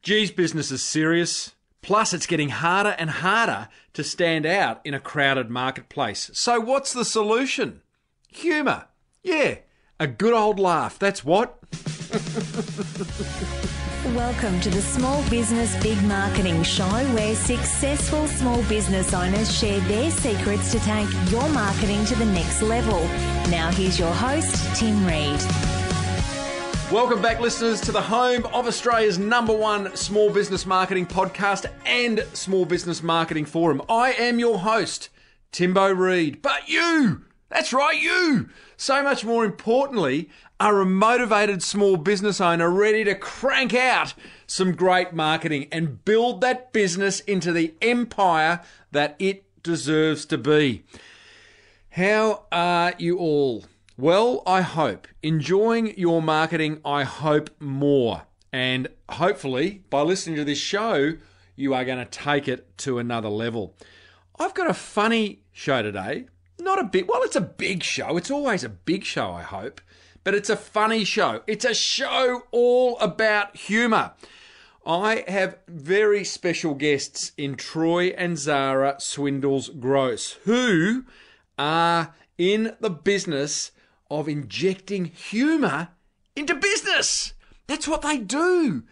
Geez, business is serious. Plus, it's getting harder and harder to stand out in a crowded marketplace. So what's the solution? Humour. Yeah, a good old laugh. That's what. Welcome to the Small Business Big Marketing Show, where successful small business owners share their secrets to take your marketing to the next level. Now here's your host, Tim Reid. Welcome back, listeners, to the home of Australia's #1 small business marketing podcast and small business marketing forum. I am your host, Timbo Reid. But you, that's right, you, so much more importantly, are a motivated small business owner ready to crank out some great marketing and build that business into the empire that it deserves to be. How are you all? Well, I hope. Enjoying your marketing, I hope more. And hopefully, by listening to this show, you are going to take it to another level. I've got a funny show today. It's a big show. It's always a big show, I hope. But it's a funny show. It's a show all about humour. I have very special guests in Troy and Zara Swindells-Grose, who are in the business of injecting humour into business. That's what they do.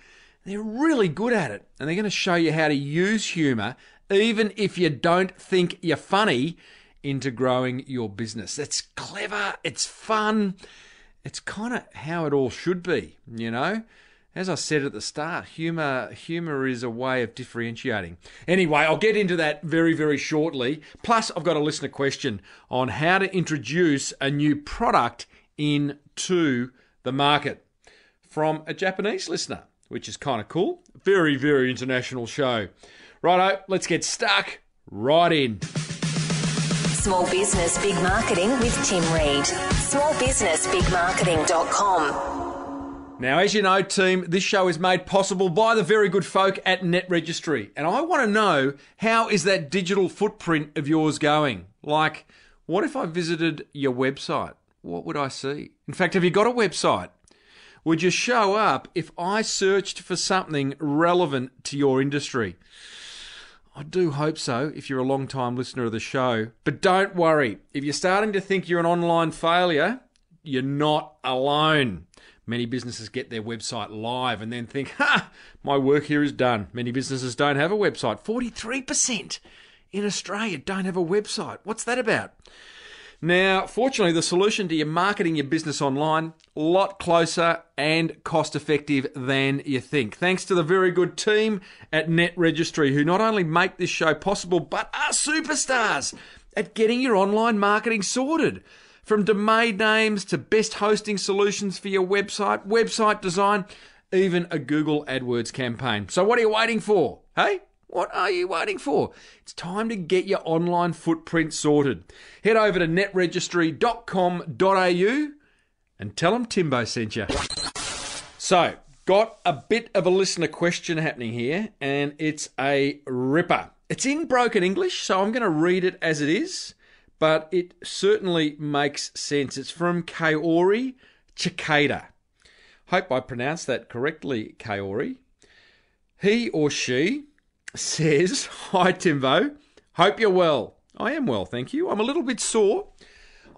They're really good at it. And they're going to show you how to use humour, even if you don't think you're funny, into growing your business. That's clever. It's fun. It's kind of how it all should be, you know. As I said at the start, humour is a way of differentiating. Anyway, I'll get into that very, very shortly. Plus, I've got a listener question on how to introduce a new product into the market from a Japanese listener, which is kind of cool. Very, very international show. Righto, let's get stuck right in. Small Business Big Marketing with Tim Reid. smallbusinessbigmarketing.com. Now, as you know, team, this show is made possible by the very good folk at Net Registry. And I want to know, how is that digital footprint of yours going? Like, what if I visited your website? What would I see? In fact, have you got a website? Would you show up if I searched for something relevant to your industry? I do hope so, if you're a long-time listener of the show. But don't worry, if you're starting to think you're an online failure, you're not alone. Many businesses get their website live and then think, my work here is done. Many businesses don't have a website. 43% in Australia don't have a website. What's that about? Now, fortunately, the solution to your marketing your business online, a lot closer and cost-effective than you think. Thanks to the very good team at Net Registry, who not only make this show possible, but are superstars at getting your online marketing sorted. From domain names to best hosting solutions for your website, website design, even a Google AdWords campaign. So what are you waiting for? Hey? What are you waiting for? It's time to get your online footprint sorted. Head over to netregistry.com.au and tell them Timbo sent you. So, got a bit of a listener question happening here, and it's a ripper. It's in broken English, so I'm going to read it as it is, but it certainly makes sense. It's from Kaori Chikada. Hope I pronounced that correctly, Kaori. He or she says, "Hi Timbo, hope you're well." I am well, thank you. I'm a little bit sore.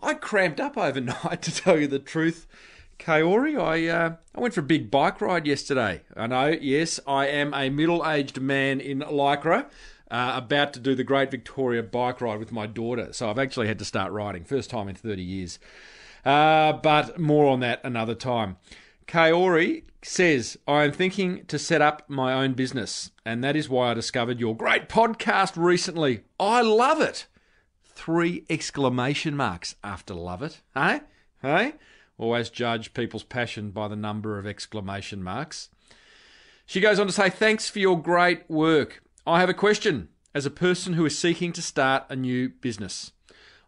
I cramped up overnight, to tell you the truth, Kaori. I went for a big bike ride yesterday. I know, yes, I am a middle-aged man in Lycra, about to do the Great Victoria bike ride with my daughter. So I've actually had to start riding, first time in 30 years. But more on that another time. Kaori says, "I am thinking to set up my own business, and that is why I discovered your great podcast recently. I love it!" 3 exclamation marks after love it. Hey? Hey? Always judge people's passion by the number of exclamation marks. She goes on to say, "Thanks for your great work. I have a question as a person who is seeking to start a new business.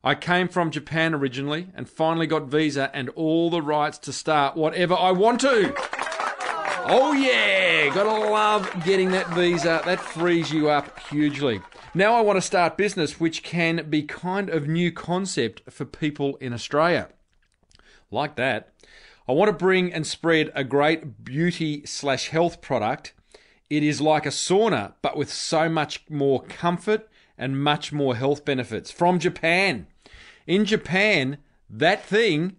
I came from Japan originally and finally got visa and all the rights to start whatever I want to." Oh yeah, gotta love getting that visa. That frees you up hugely. "Now I want to start business, which can be kind of new concept for people in Australia." Like that. "I want to bring and spread a great beauty/health product It is like a sauna, but with so much more comfort and much more health benefits. From Japan. In Japan, that thing,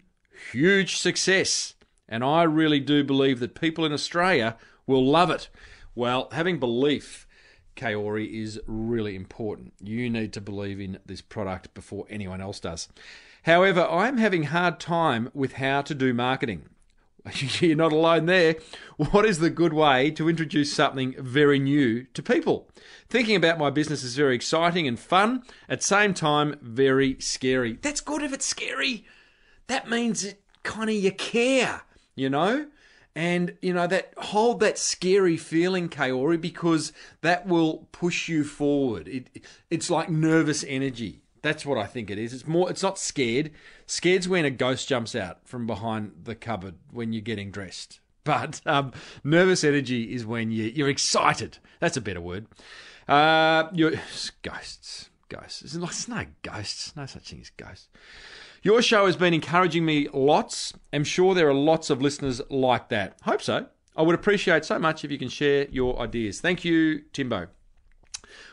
huge success. And I really do believe that people in Australia will love it. Well, having belief, Kaori, is really important. You need to believe in this product before anyone else does. However, I'm having a hard time with how to do marketing. You're not alone there. What is the good way to introduce something very new to people? Thinking about my business is very exciting and fun, at the same time, very scary. That's good if it's scary. That means it kind of you care, you know? And, you know, that hold that scary feeling, Kaori, because that will push you forward. It's like nervous energy. That's what I think it is. It's not scared. Scared's when a ghost jumps out from behind the cupboard when you're getting dressed. But nervous energy is when you're excited. That's a better word. Ghosts. It's no ghosts. No such thing as ghosts. Your show has been encouraging me lots. I'm sure there are lots of listeners like that. Hope so. I would appreciate so much if you can share your ideas. Thank you, Timbo.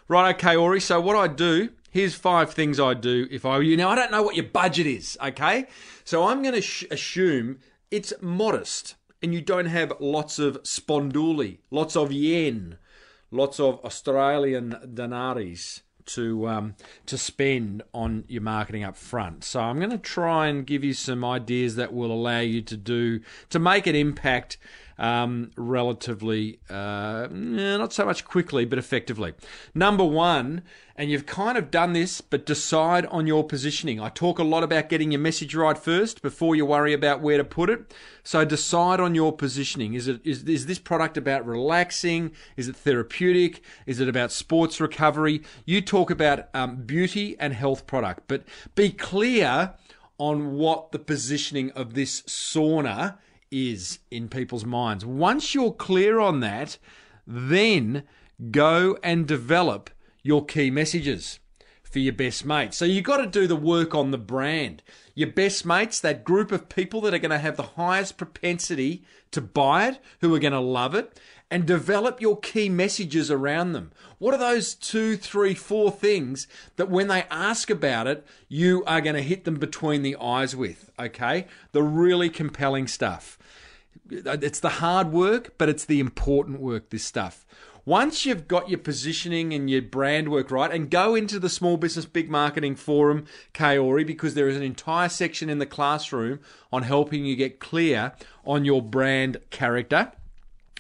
Right, okay, Ori. So what I do, here's 5 things I do if I were you. Now, I don't know what your budget is, okay? So I'm going to assume it's modest and you don't have lots of sponduli, lots of yen, lots of Australian denaries to spend on your marketing up front. So I'm going to try and give you some ideas that will allow you to make an impact relatively, not so much quickly, but effectively. Number 1, and you've kind of done this, but decide on your positioning. I talk a lot about getting your message right first before you worry about where to put it. So decide on your positioning. Is this product about relaxing? Is it therapeutic? Is it about sports recovery? You talk about beauty and health product, but be clear on what the positioning of this sauna is in people's minds. Once you're clear on that, then go and develop your key messages for your best mates. So you've got to do the work on the brand. Your best mates, that group of people that are going to have the highest propensity to buy it, who are going to love it, and develop your key messages around them. What are those 2, 3, 4 things that when they ask about it, you are going to hit them between the eyes with, okay? The really compelling stuff. It's the hard work, but it's the important work, this stuff. Once you've got your positioning and your brand work right, and go into the Small Business Big Marketing Forum, Kaori, because there is an entire section in the classroom on helping you get clear on your brand character.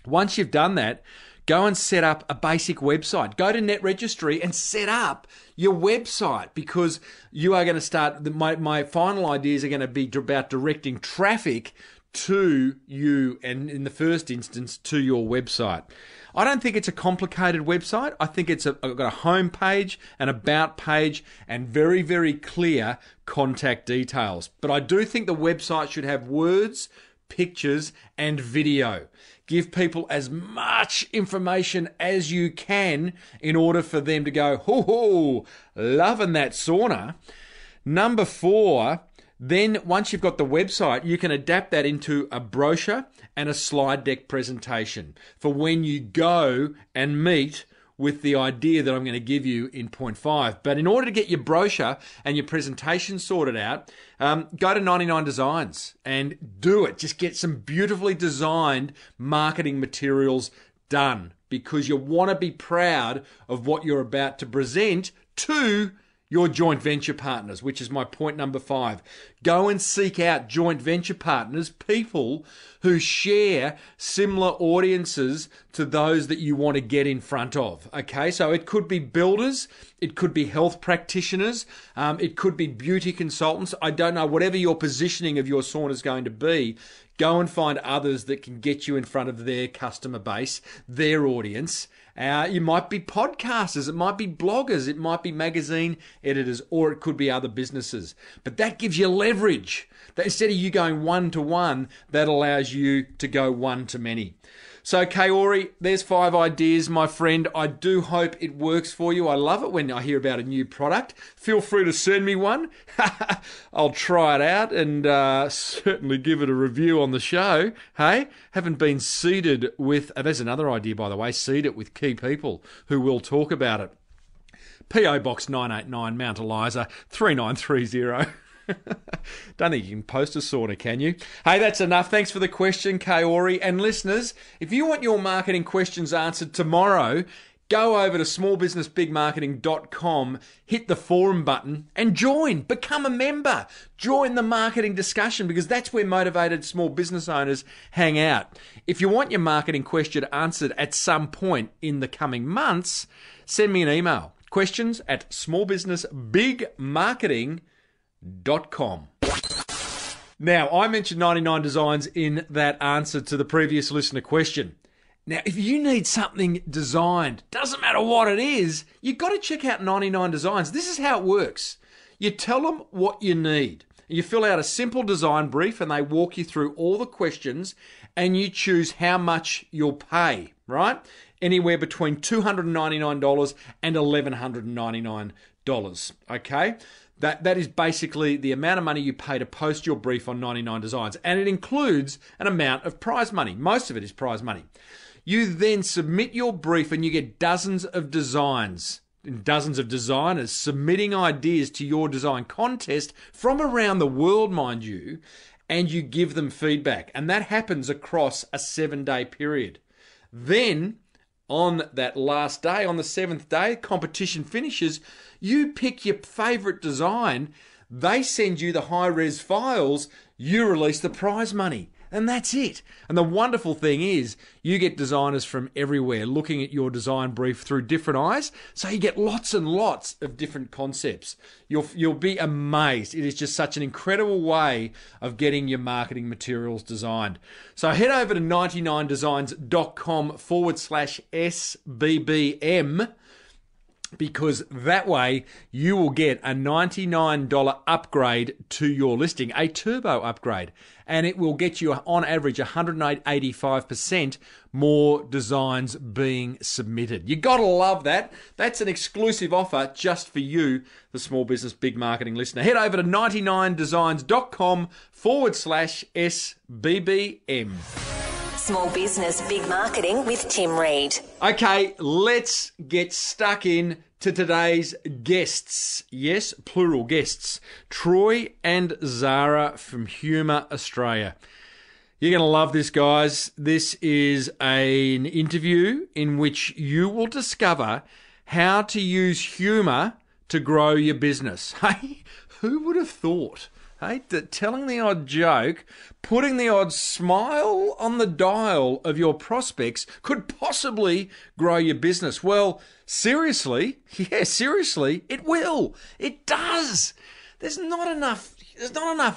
Once you've done that, go and set up a basic website. Go to Net Registry and set up your website, because you are going to start, my final ideas are going to be about directing traffic to you, and in the first instance, to your website. I don't think it's a complicated website. I think I've got a home page, an about page, and very, very clear contact details. But I do think the website should have words, pictures, and video. Give people as much information as you can in order for them to go, ho, loving that sauna. Number 4, then once you've got the website, you can adapt that into a brochure and a slide deck presentation for when you go and meet with the idea that I'm going to give you in point 5. But in order to get your brochure and your presentation sorted out, go to 99 Designs and do it. Just get some beautifully designed marketing materials done, because you want to be proud of what you're about to present to your joint venture partners, which is my point number 5. Go and seek out joint venture partners, people who share similar audiences to those that you want to get in front of. Okay, so it could be builders, it could be health practitioners, it could be beauty consultants. I don't know, whatever your positioning of your sauna is going to be, go and find others that can get you in front of their customer base, their audience. You might be podcasters, it might be bloggers, it might be magazine editors, or it could be other businesses. But that gives you leverage. That instead of you going one-to-one, that allows you to go one-to-many. So, Kaori, there's 5 ideas, my friend. I do hope it works for you. I love it when I hear about a new product. Feel free to send me one. I'll try it out and certainly give it a review on the show. Hey, haven't been seeded with... there's another idea, by the way. Seed it with key people who will talk about it. P.O. Box 989, Mount Eliza, 3930. Don't think you can post a sauna, can you? Hey, that's enough. Thanks for the question, Kaori. And listeners, if you want your marketing questions answered tomorrow, go over to smallbusinessbigmarketing.com, hit the forum button and join. Become a member. Join the marketing discussion because that's where motivated small business owners hang out. If you want your marketing question answered at some point in the coming months, send me an email. questions@smallbusinessbigmarketing.com. Now, I mentioned 99 designs in that answer to the previous listener question. Now, if you need something designed, doesn't matter what it is, you've got to check out 99 Designs. This is how it works. You tell them what you need. You fill out a simple design brief and they walk you through all the questions and you choose how much you'll pay, right? Anywhere between $299 and $1,199, okay? That is basically the amount of money you pay to post your brief on 99 Designs. And it includes an amount of prize money. Most of it is prize money. You then submit your brief and you get dozens of designs, dozens of designers submitting ideas to your design contest from around the world, mind you, and you give them feedback. And that happens across a 7-day period. Then, on that last day, on the 7th day, competition finishes, you pick your favourite design, they send you the high-res files, you release the prize money. And that's it. And the wonderful thing is you get designers from everywhere looking at your design brief through different eyes. So you get lots and lots of different concepts. You'll be amazed. It is just such an incredible way of getting your marketing materials designed. So head over to 99designs.com/SBBM because that way you will get a $99 upgrade to your listing, a turbo upgrade, and it will get you on average 185% more designs being submitted. You got to love that. That's an exclusive offer just for you, the Small Business Big Marketing listener. Head over to 99designs.com/SBBM. Small Business Big Marketing with Tim Reid. Okay, let's get stuck in to today's guests. Yes, plural guests. Troy and Zara from Humour Australia. You're going to love this, guys. This is an interview in which you will discover how to use humour to grow your business. Hey, who would have thought? Hey, that telling the odd joke, putting the odd smile on the dial of your prospects could possibly grow your business. Well, seriously, it will. It does. There's not enough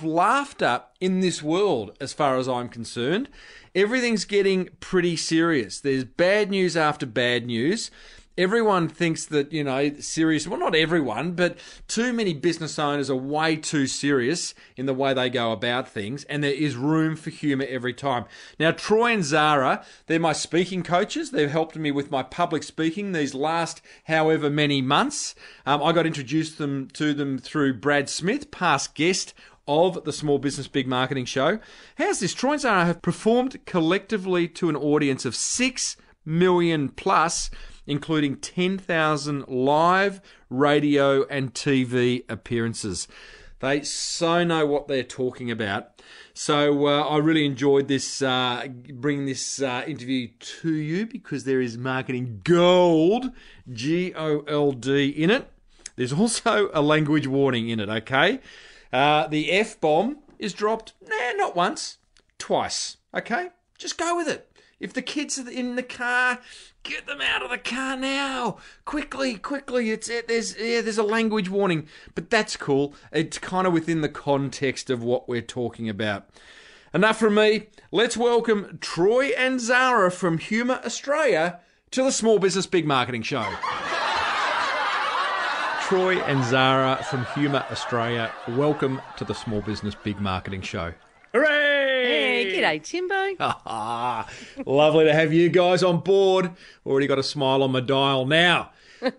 laughter in this world as far as I'm concerned. Everything's getting pretty serious. There's bad news after bad news. Everyone thinks that, serious, well, not everyone, but too many business owners are way too serious in the way they go about things, and there is room for humour every time. Now, Troy and Zara, they're my speaking coaches. They've helped me with my public speaking these last however many months. I got introduced to them through Brad Smith, past guest of the Small Business Big Marketing Show. How's this? Troy and Zara have performed collectively to an audience of 6 million plus, including 10,000 live radio and TV appearances. They so know what they're talking about. So I really enjoyed this, bringing this interview to you because there is marketing gold, G-O-L-D, in it. There's also a language warning in it, okay? The F-bomb is dropped, not once, twice, okay? Just go with it. If the kids are in the car, get them out of the car now. Quickly. There's a language warning, but that's cool. It's kind of within the context of what we're talking about. Enough from me. Let's welcome Troy and Zara from Humour Australia to the Small Business Big Marketing Show. Troy and Zara from Humour Australia, welcome to the Small Business Big Marketing Show. Hooray! Hey, G'day, Timbo. Lovely to have you guys on board. Already got a smile on my dial. Now,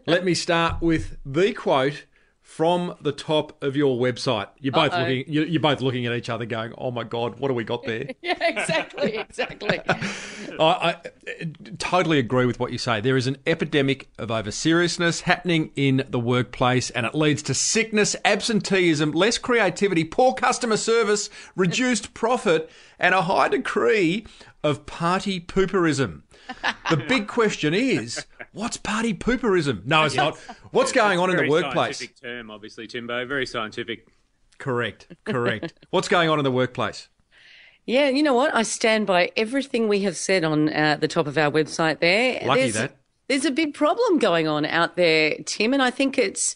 let me start with the quote from the top of your website. You're both looking at each other going, oh my God, what have we got there? Yeah, exactly. I totally agree with what you say. There is an epidemic of over-seriousness happening in the workplace, and it leads to sickness, absenteeism, less creativity, poor customer service, reduced profit, and a high degree of party pooperism. The big question is, what's party pooperism? No, it's not. What's going on in the workplace? Scientific term, obviously, Timbo. Very scientific. Correct. What's going on in the workplace? Yeah, you know what? I stand by everything we have said on the top of our website there. There's a big problem going on out there, Tim, and I think it's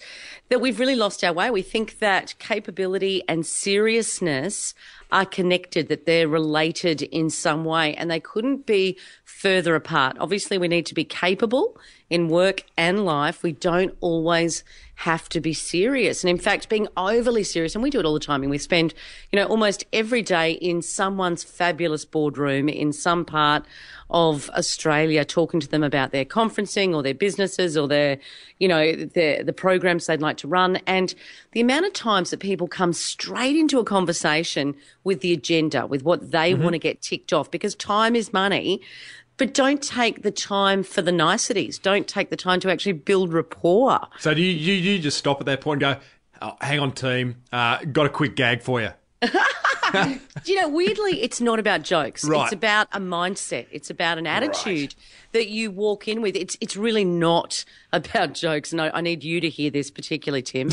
that we've really lost our way. We think that capability and seriousness are connected, that they're related in some way, and they couldn't be further apart. Obviously, we need to be capable in work and life. We don't always have to be serious. And in fact, being overly serious, and we do it all the time, and we spend, almost every day in someone's fabulous boardroom in some part of Australia talking to them about their conferencing or their businesses or their the programs they'd like to run. And the amount of times that people come straight into a conversation with the agenda, with what they want to get ticked off, because time is money, but don't take the time for the niceties. Don't take the time to actually build rapport. So do you just stop at that point and go, oh, hang on, team, got a quick gag for you? Weirdly, it's not about jokes. Right. It's about a mindset. It's about an attitude that you walk in with. It's really not about jokes. No, I need you to hear this particularly, Tim.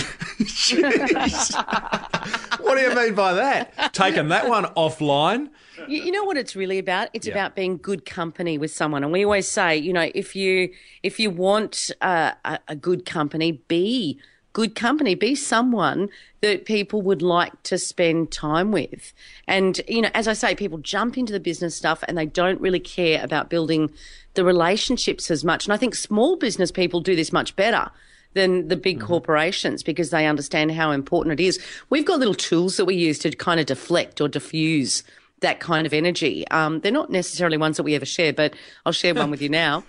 What do you mean by that? Taking that one offline? You know what it's really about? It's about being good company with someone. And we always say, if you want a good company, be good company, be someone that people would like to spend time with. And, as I say, people jump into the business stuff and they don't really care about building the relationships as much. And I think small business people do this much better than the big corporations because they understand how important it is. We've got little tools that we use to kind of deflect or diffuse that kind of energy. They're not necessarily ones that we ever share, but I'll share one with you now.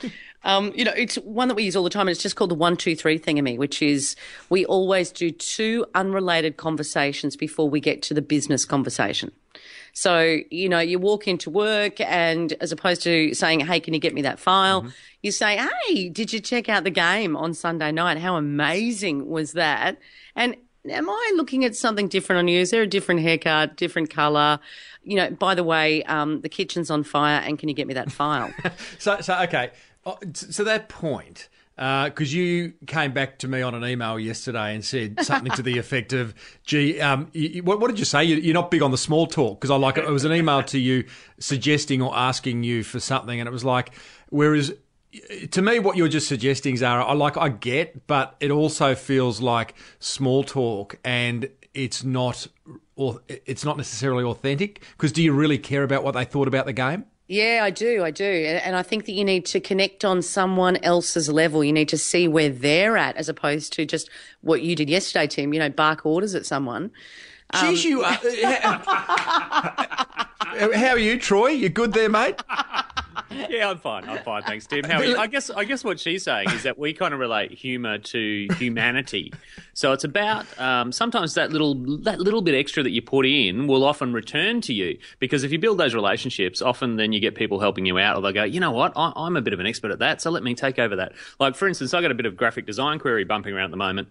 It's one that we use all the time, and it's just called the 1, 2, 3 thingamy, which is we always do 2 unrelated conversations before we get to the business conversation. So, you walk into work and as opposed to saying, hey, can you get me that file? You say, hey, did you check out the game on Sunday night? How amazing was that? And am I looking at something different on you? Is there a different haircut, different colour? By the way, the kitchen's on fire and can you get me that file? So okay. So that point, because you came back to me on an email yesterday and said something to the effect of, gee, what did you say? You're not big on the small talk, because it was an email to you suggesting or asking you for something, and it was like, whereas to me what you're just suggesting, Zara, I get, but it also feels like small talk and it's not necessarily authentic, because do you really care about what they thought about the game? Yeah, I do. And I think that you need to connect on someone else's level. You need to see where they're at as opposed to just what you did yesterday, Tim, bark orders at someone. Jeez, you are... How are you, Troy? You good there, mate? Yeah, I'm fine, thanks, Tim. How are you? I guess what she's saying is that we kind of relate humour to humanity. So it's about sometimes that little bit extra that you put in will often return to you, because if you build those relationships, often then you get people helping you out, or they'll go, you know what, I'm a bit of an expert at that, so let me take over that. Like, for instance, I got a bit of graphic design query bumping around at the moment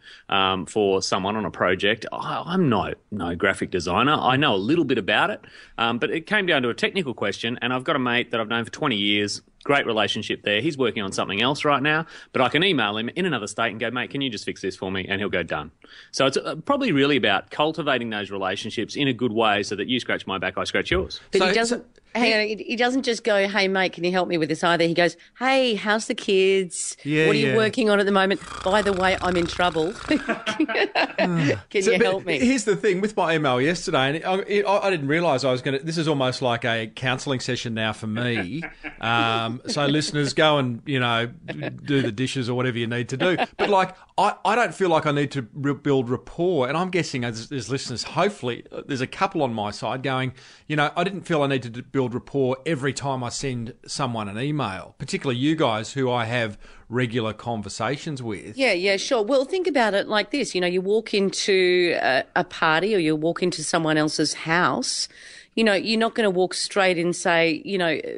for someone on a project. I'm no graphic designer. I know a little bit about it, but it came down to a technical question, and I've got a mate that I've known for 20 years. Great relationship there. He's working on something else right now, but I can email him in another state and go, mate, can you just fix this for me? And he'll go, done. So it's probably really about cultivating those relationships in a good way so that you scratch my back, I scratch yours. But he doesn't just go, hey, mate, can you help me with this either? He goes, hey, how's the kids? What are you working on at the moment? By the way, I'm in trouble. Can you help me? Here's the thing with my email yesterday, and I didn't realise I was going to... This is almost like a counselling session now for me. So listeners, go and, do the dishes or whatever you need to do. But, I don't feel like I need to build rapport. And I'm guessing as listeners, hopefully, there's a couple on my side going, I didn't feel I needed to build build rapport every time I send someone an email, particularly you guys who I have regular conversations with. Yeah, sure. Well, think about it like this. You walk into a party or you walk into someone else's house. You're not going to walk straight and say,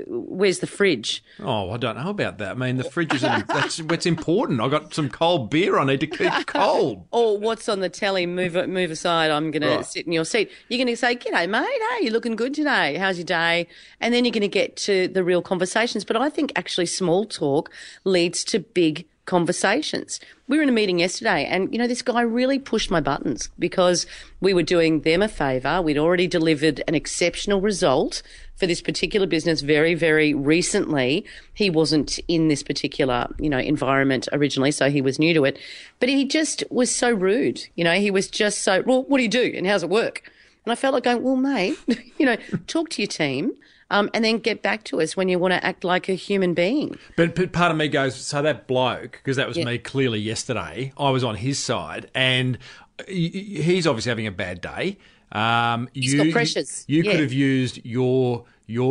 where's the fridge? Oh, I don't know about that. I mean, the fridge that's what's important. I got some cold beer I need to keep cold. Or what's on the telly? Move aside. I'm going to sit in your seat. You're going to say, "G'day, mate. Hey, you're looking good today. How's your day?" And then you're going to get to the real conversations. But I think actually small talk leads to big conversations. We were in a meeting yesterday and, this guy really pushed my buttons because we were doing them a favour. We'd already delivered an exceptional result for this particular business very, very recently. He wasn't in this particular, environment originally, so he was new to it. But he just was so rude. He was just so, "Well, what do you do and how's it work?" And I felt like going, "Well, mate, talk to your team. And then get back to us when you want to act like a human being." But part of me goes, so that bloke, because that was me clearly yesterday, I was on his side, and he's obviously having a bad day. He's got pressures. You could have used your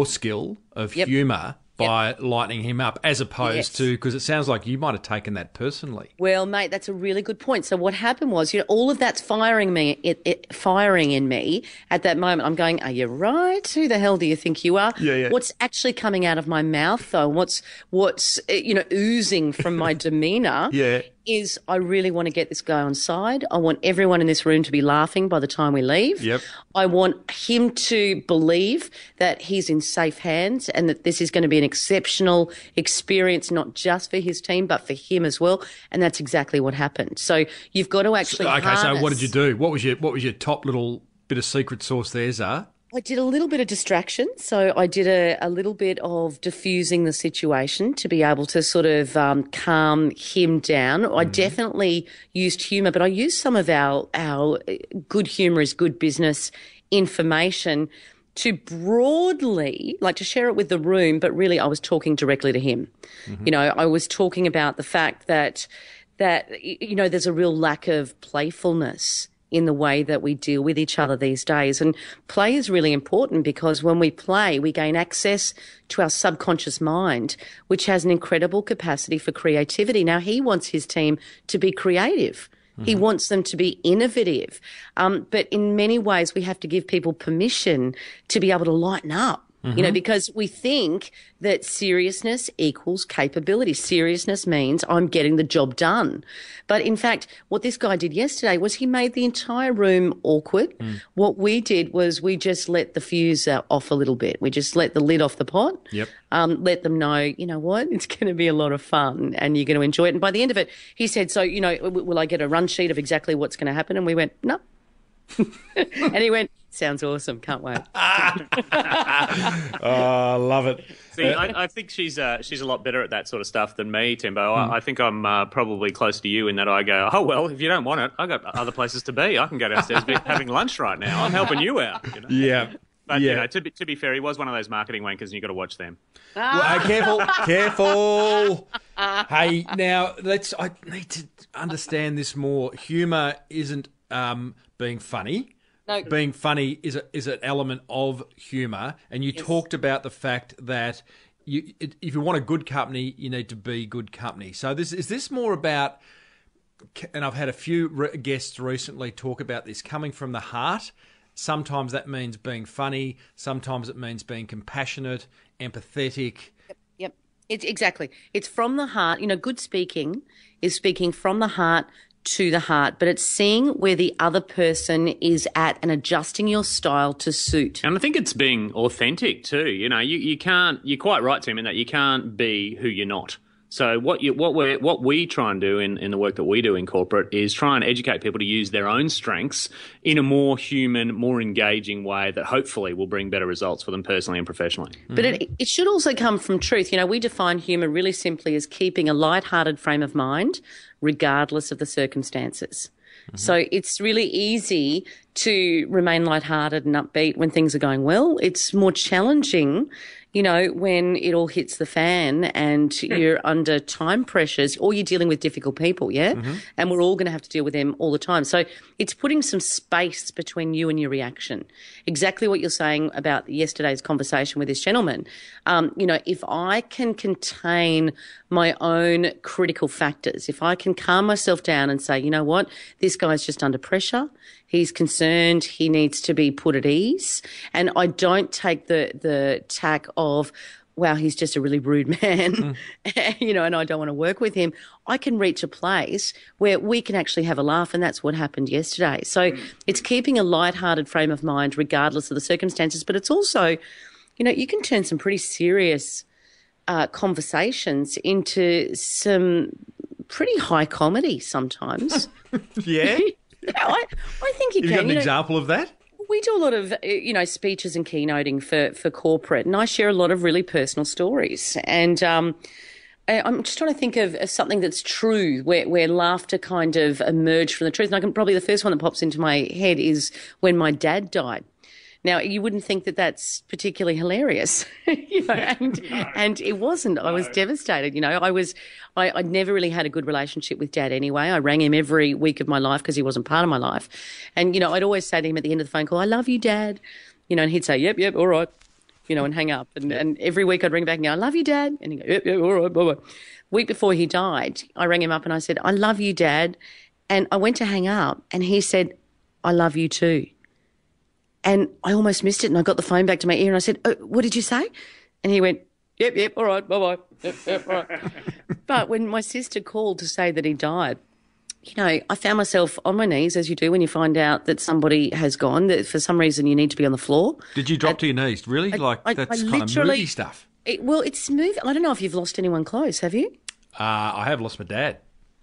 skill of humour by lightening him up, as opposed to, because it sounds like you might have taken that personally. Well, mate, that's a really good point. So what happened was, all of that's firing in me at that moment. I'm going, "Are you right? Who the hell do you think you are?" Yeah. What's actually coming out of my mouth, though, what's oozing from my demeanour is I really want to get this guy on side. I want everyone in this room to be laughing by the time we leave. Yep. I want him to believe that he's in safe hands and that this is going to be an exceptional experience, not just for his team, but for him as well. And that's exactly what happened. So you've got to actually So what did you do? What was your top little bit of secret sauce there, Zara? I did a little bit of distraction. So I did a little bit of diffusing the situation to be able to sort of calm him down. I definitely used humour, but I used some of our good humour is good business information to broadly, like to share it with the room, but really I was talking directly to him. I was talking about the fact that there's a real lack of playfulness in the way that we deal with each other these days. And play is really important because when we play, we gain access to our subconscious mind, which has an incredible capacity for creativity. Now, he wants his team to be creative. He wants them to be innovative. But in many ways, we have to give people permission to be able to lighten up. Because we think that seriousness equals capability. Seriousness means I'm getting the job done. But in fact, what this guy did yesterday was he made the entire room awkward. What we did was we just let the fuse off a little bit. We just let the lid off the pot. Let them know, you know what, it's going to be a lot of fun and you're going to enjoy it. And by the end of it, he said, "So, will I get a run sheet of exactly what's going to happen?" And we went, "No." And he went, "Sounds awesome. Can't wait." Oh, I love it. See, I think she's a lot better at that sort of stuff than me, Timbo. I think I'm probably close to you in that I go, "Oh, well, if you don't want it, I've got other places to be. I can go downstairs having lunch right now. I'm helping you out." Yeah. But, to be fair, he was one of those marketing wankers and you've got to watch them. Well, careful. Hey, now, I need to understand this more. Humour isn't being funny. No. Being funny is an element of humour, and you talked about the fact that if you want a good company, you need to be good company. So is this more about, and I've had a few guests recently talk about this, coming from the heart. Sometimes that means being funny. Sometimes it means being compassionate, empathetic. Yep. Exactly. It's from the heart. Good speaking is speaking from the heart to the heart, but it's seeing where the other person is at and adjusting your style to suit. And I think it's being authentic too. You can't. You're quite right, Tim, in that you can't be who you're not. So what we try and do in the work that we do in corporate is try and educate people to use their own strengths in a more human, more engaging way that hopefully will bring better results for them personally and professionally. But it should also come from truth. We define humour really simply as keeping a light-hearted frame of mind regardless of the circumstances. So it's really easy to remain lighthearted and upbeat when things are going well. It's more challenging, when it all hits the fan and you're under time pressures or you're dealing with difficult people, yeah? Mm-hmm. And we're all going to have to deal with them all the time. So it's putting some space between you and your reaction. Exactly what you're saying about yesterday's conversation with this gentleman. If I can contain my own critical factors, if I can calm myself down and say, you know what, this guy's just under pressure, he's concerned, he needs to be put at ease, and I don't take the tack of, wow, he's just a really rude man, and I don't want to work with him, I can reach a place where we can actually have a laugh, and that's what happened yesterday. So it's keeping a lighthearted frame of mind regardless of the circumstances, but it's also, you can turn some pretty serious conversations into some pretty high comedy sometimes. Yeah? I think you can. You got an example of that? We do a lot of, speeches and keynoting for corporate, and I share a lot of really personal stories. And I'm just trying to think of something that's true, where laughter kind of emerged from the truth. And probably the first one that pops into my head is when my dad died. Now, you wouldn't think that that's particularly hilarious, and it wasn't. I was devastated. I'd never really had a good relationship with Dad anyway. I rang him every week of my life because he wasn't part of my life. And, I'd always say to him at the end of the phone call, I love you, Dad. And he'd say, yep, all right, and hang up. And every week I'd ring back and go, I love you, Dad. And he'd go, yep, all right, bye-bye. Week before he died, I rang him up and I said, I love you, Dad. And I went to hang up and he said, I love you too. And I almost missed it, and I got the phone back to my ear and I said, oh, what did you say? And he went, yep, all right, bye-bye. Yep, all right. But when my sister called to say that he died, I found myself on my knees, as you do when you find out that somebody has gone, that for some reason you need to be on the floor. Did you drop to your knees? Really? That's kind of movie stuff. It's movie. I don't know if you've lost anyone close, have you? I have lost my dad.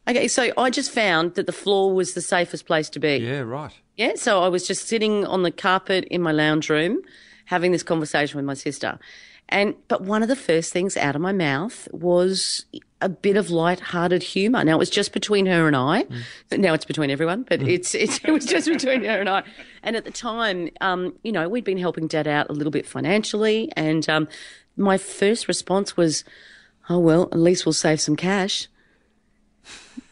Okay, so I just found that the floor was the safest place to be. Yeah, right. Yeah, so I was just sitting on the carpet in my lounge room having this conversation with my sister. But one of the first things out of my mouth was a bit of light-hearted humour. Now, it was just between her and I. Now it's between everyone, but it was just between her and I. And at the time, we'd been helping Dad out a little bit financially, and my first response was, oh, well, at least we'll save some cash.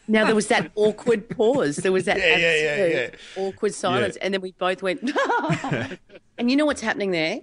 Now, there was that awkward pause. There was that awkward silence. Yeah. And then we both went, and you know what's happening there?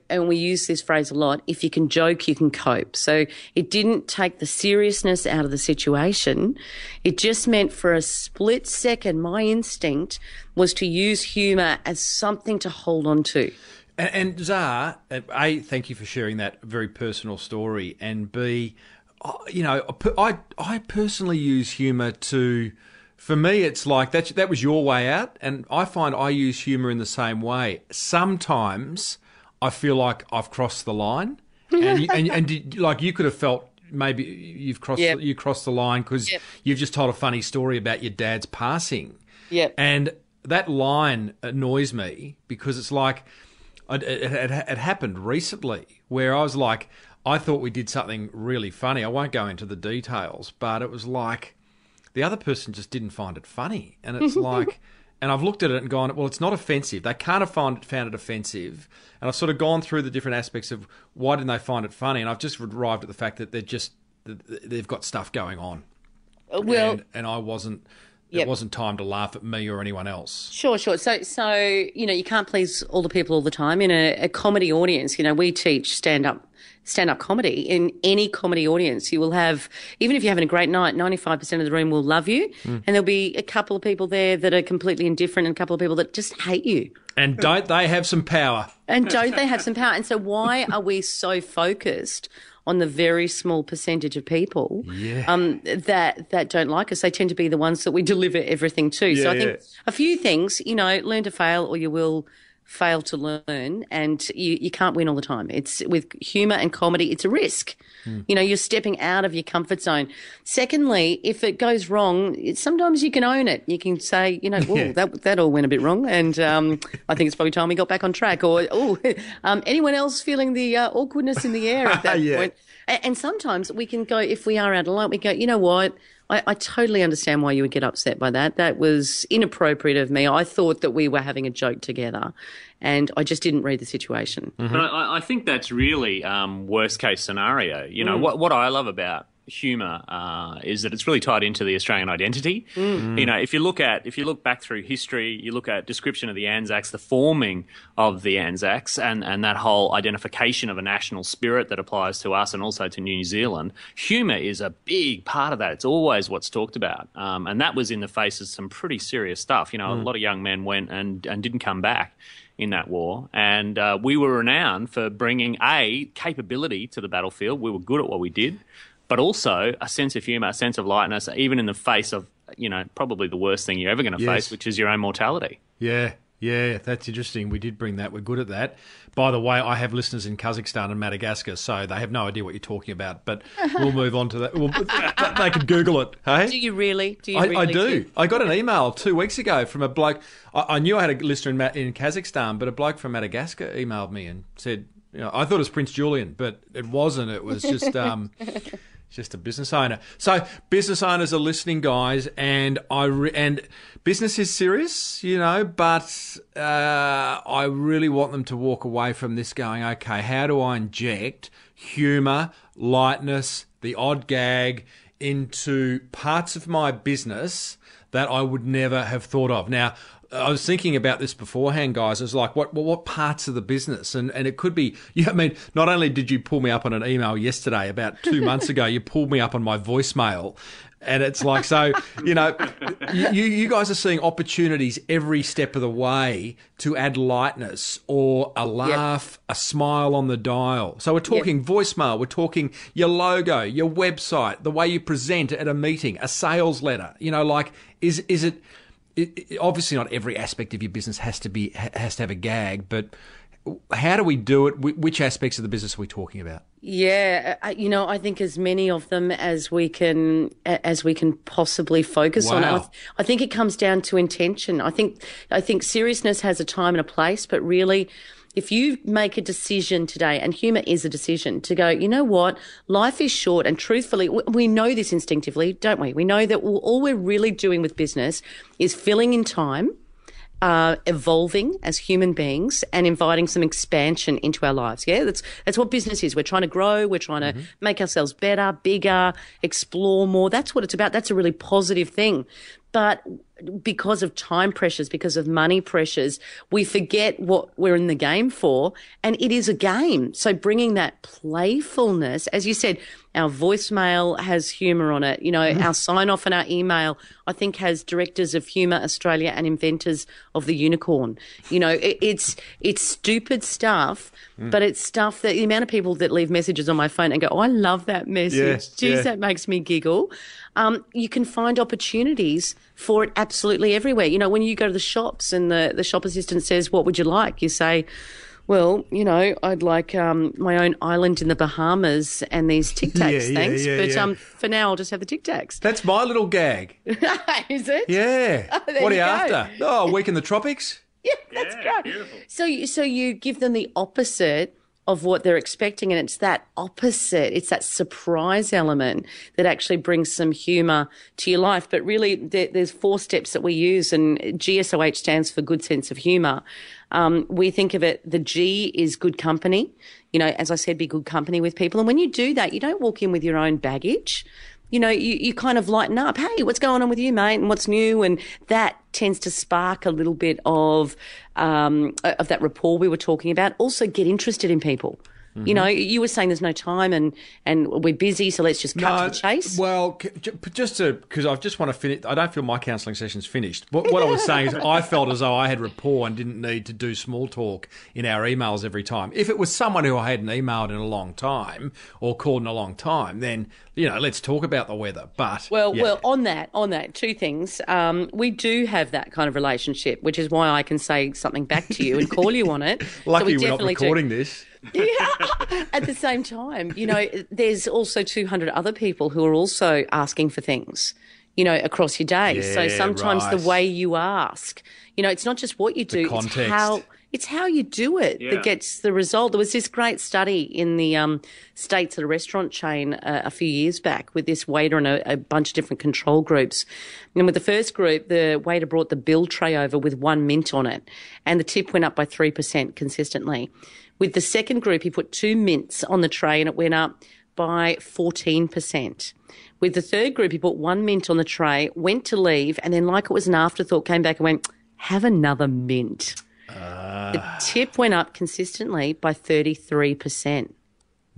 And we use this phrase a lot, if you can joke, you can cope. So it didn't take the seriousness out of the situation. It just meant for a split second, my instinct was to use humour as something to hold on to. And Zara, A, thank you for sharing that very personal story, and B, I personally use humour to, for me, it's like that was your way out, and I find I use humour in the same way. Sometimes I feel like I've crossed the line, and like you could have felt maybe you've crossed you crossed the line because you've just told a funny story about your dad's passing. Yeah, and that line annoys me because it's like it happened recently where I was like, I thought we did something really funny. I won't go into the details, but it was like the other person just didn't find it funny. And it's like, and I've looked at it and gone, well, it's not offensive. They can't have found it offensive. And I've sort of gone through the different aspects of why didn't they find it funny? And I've just arrived at the fact that they've got stuff going on. Well, and I wasn't. It wasn't time to laugh at me or anyone else. Sure. So you can't please all the people all the time. In a comedy audience, we teach stand-up comedy. In any comedy audience, you will have, even if you're having a great night, 95% of the room will love you, and there'll be a couple of people there that are completely indifferent and a couple of people that just hate you. And don't they have some power? And so why are we so focused on the very small percentage of people that don't like us? They tend to be the ones that we deliver everything to. So I think a few things, learn to fail or you will fail to learn, and you can't win all the time. It's with humour and comedy, it's a risk. You're stepping out of your comfort zone. Secondly, if it goes wrong, sometimes you can own it. You can say, that all went a bit wrong, and I think it's probably time we got back on track. Or anyone else feeling the awkwardness in the air at that point? And sometimes we can go, if we are out of line, we go, you know what? I totally understand why you would get upset by that. That was inappropriate of me. I thought that we were having a joke together, and I just didn't read the situation. Mm-hmm. But I think that's really worst case scenario. You know, what I love about humour is that it's really tied into the Australian identity. You know, if you look back through history, you look at description of the Anzacs, the forming of the Anzacs, and that whole identification of a national spirit that applies to us and also to New Zealand. Humour is a big part of that. It's always what's talked about, and that was in the face of some pretty serious stuff. You know, a lot of young men went and didn't come back in that war, and we were renowned for bringing capability to the battlefield. We were good at what we did, but also a sense of humour, a sense of lightness, even in the face of, you know, probably the worst thing you're ever going to face, which is your own mortality. Yeah, that's interesting. We did bring that. We're good at that. By the way, I have listeners in Kazakhstan and Madagascar, so they have no idea what you're talking about, but we'll move on to that. They can Google it, hey? Do you really? I do. I got an email 2 weeks ago from a bloke. I knew I had a listener in Kazakhstan, but a bloke from Madagascar emailed me and said, you know, I thought it was Prince Julian, but it wasn't. It was just... just a business owner. So business owners are listening, guys, and and business is serious, you know, but I really want them to walk away from this going, okay, how do I inject humour, lightness, the odd gag into parts of my business that I would never have thought of? Now, I was thinking about this beforehand, guys. It's like, what parts of the business? And it could be, I mean, not only did you pull me up on an email yesterday, about 2 months ago, you pulled me up on my voicemail. And it's like, so, you know, you guys are seeing opportunities every step of the way to add lightness or a laugh, a smile on the dial. So we're talking voicemail, we're talking your logo, your website, the way you present at a meeting, a sales letter. You know, like, is it obviously not every aspect of your business has to have a gag, but how do we do it? Which aspects of the business are we talking about? Yeah, you know, I think as many of them as we can possibly focus on. I think it comes down to intention. I think seriousness has a time and a place, but really, if you make a decision today, and humour is a decision, to go, you know what, life is short, and truthfully, we know this instinctively, don't we? We know that all we're really doing with business is filling in time, evolving as human beings, and inviting some expansion into our lives. Yeah, that's what business is. We're trying to grow. We're trying to make ourselves better, bigger, explore more. That's what it's about. That's a really positive thing. But because of time pressures, because of money pressures, we forget what we're in the game for, and it is a game. So bringing that playfulness, as you said, our voicemail has humour on it. You know, our sign-off and our email, I think, has directors of Humour Australia and inventors of the unicorn. You know, it's stupid stuff, but it's stuff that the amount of people that leave messages on my phone and go, oh, I love that message. Jeez, that makes me giggle. You can find opportunities for it absolutely everywhere. You know, when you go to the shops and the shop assistant says, what would you like? You say, well, you know, I'd like my own island in the Bahamas and these Tic Tacs, thanks. But for now, I'll just have the Tic Tacs. That's my little gag. Is it? Yeah. Oh, what are you after? Oh, a week in the tropics? Yeah, that's great. Beautiful. So you give them the opposite of what they're expecting, and it's that opposite, it's that surprise element that actually brings some humour to your life. But really, there's 4 steps that we use, and GSOH stands for good sense of humour. We think of it, the G is good company. You know, as I said, be good company with people. And when you do that, you don't walk in with your own baggage. You know, you kind of lighten up. Hey, what's going on with you, mate? And what's new? And that tends to spark a little bit of that rapport we were talking about. Also, get interested in people. You know, you were saying there's no time and we're busy, so let's just cut to the chase. Well, just because I just want to finish, I don't feel my counselling session's finished. What I was saying is I felt as though I had rapport and didn't need to do small talk in our emails every time. If it was someone who I hadn't emailed in a long time or called in a long time, then, you know, let's talk about the weather. But well, on that, 2 things. We do have that kind of relationship, which is why I can say something back to you and call you on it. Lucky we're not recording this. Yeah. At the same time, you know, there's also 200 other people who are also asking for things, you know, across your day. Yeah, so sometimes the way you ask, you know, it's not just what you do, it's It's how you do it that gets the result. There was this great study in the States at a restaurant chain a few years back with this waiter and a bunch of different control groups. And with the first group, the waiter brought the bill tray over with 1 mint on it, and the tip went up by 3% consistently. With the second group, he put 2 mints on the tray and it went up by 14%. With the third group, he put 1 mint on the tray, went to leave, and then like it was an afterthought, came back and went, have another mint. The tip went up consistently by 33%.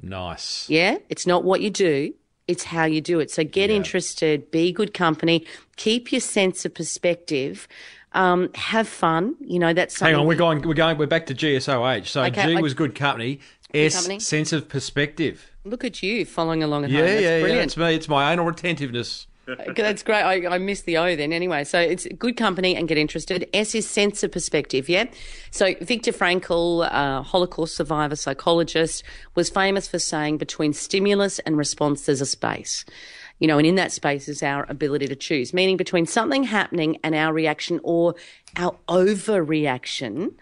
Nice. Yeah, it's not what you do, it's how you do it. So get interested, be good company, keep your sense of perspective, have fun. You know, that's something. Hang on, we're back to GSOH. So Okay, G was good company. company. Sense of perspective. Look at you following along at home. That's brilliant. Yeah. It's me. It's my anal retentiveness. That's great. I missed the O then anyway. So it's good company and get interested. S is sense of perspective, yeah? So Viktor Frankl, Holocaust survivor, psychologist, was famous for saying between stimulus and response there's a space. You know, and in that space is our ability to choose, meaning between something happening and our reaction or our overreaction,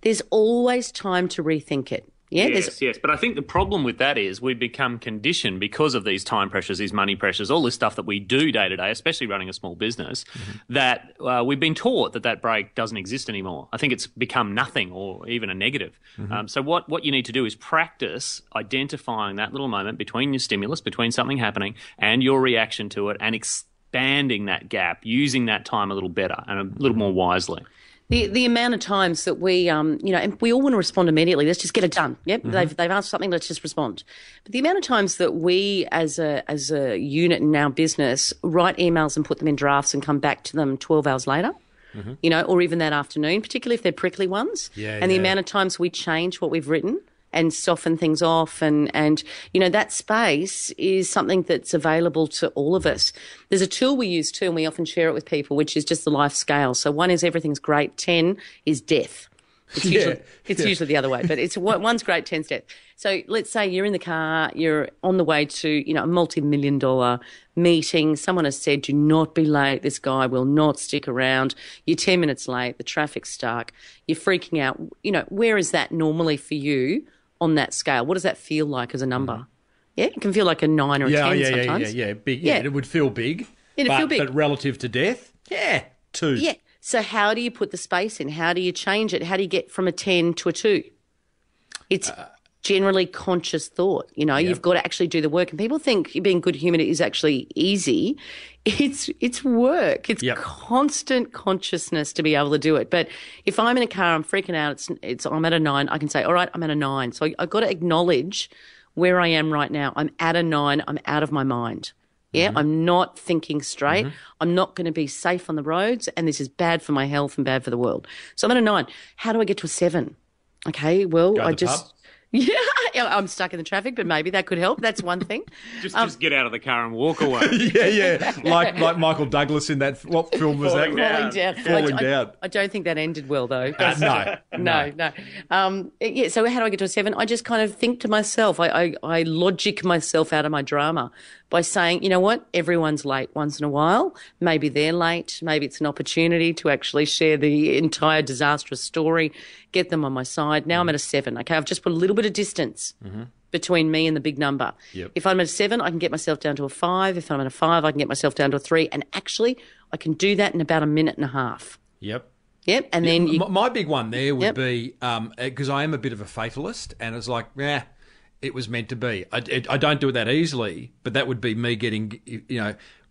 there's always time to rethink it. Yeah, yes. But I think the problem with that is we become conditioned because of these time pressures, these money pressures, all this stuff that we do day to day, especially running a small business, that we've been taught that break doesn't exist anymore. I think it's become nothing or even a negative. So what you need to do is practice identifying that little moment between your stimulus, between something happening and your reaction to it, and expanding that gap, using that time a little better and a little more wisely. The amount of times that we, and we all want to respond immediately. Let's just get it done. Yep, they've asked something. Let's just respond. But the amount of times that we, as a unit in our business, write emails and put them in drafts and come back to them 12 hours later, or even that afternoon, particularly if they're prickly ones. The amount of times we change what we've written and soften things off, and that space is something that's available to all of us. There's a tool we use too, and we often share it with people, which is just the life scale. So 1 is everything's great, 10 is death. It's usually the other way, but it's 1's great, 10's death. So let's say you're in the car, you're on the way to, a multi-million-dollar meeting. Someone has said, do not be late. This guy will not stick around. You're 10 minutes late. The traffic's stuck. You're freaking out. Where is that normally for you on that scale? What does that feel like as a number? Yeah, it can feel like a 9 or a 10 sometimes. Big. Yeah, it would feel big. It'd feel big. But relative to death, 2. Yeah. So how do you put the space in? How do you change it? How do you get from a 10 to a 2? It's generally conscious thought. You've got to actually do the work. And people think being good-humoured is actually easy. It's work. It's constant consciousness to be able to do it. But if I'm in a car, I'm freaking out, I'm at a 9, I can say, all right, I'm at a 9. So I've got to acknowledge where I am right now. I'm at a 9. I'm out of my mind. Yeah, I'm not thinking straight. I'm not going to be safe on the roads, and this is bad for my health and bad for the world. So I'm at a 9. How do I get to a 7? Okay, well, Go to the pub. Yeah, I'm stuck in the traffic, but maybe that could help. That's one thing. Just get out of the car and walk away. Like Michael Douglas in that, what film was that? Falling down. I don't think that ended well, though. No. So how do I get to a 7? I just kind of think to myself. I logic myself out of my drama by saying, you know what, everyone's late once in a while. Maybe they're late. Maybe it's an opportunity to actually share the entire disastrous story, get them on my side. Now I'm at a 7. Okay, I've just put a little bit of distance between me and the big number. If I'm at a 7, I can get myself down to a 5. If I'm at a 5, I can get myself down to a 3. And actually, I can do that in about a minute and a half. Yep. And then my big one there would be, because I am a bit of a fatalist, and it's like, it was meant to be. I don't do it that easily, but that would be me getting,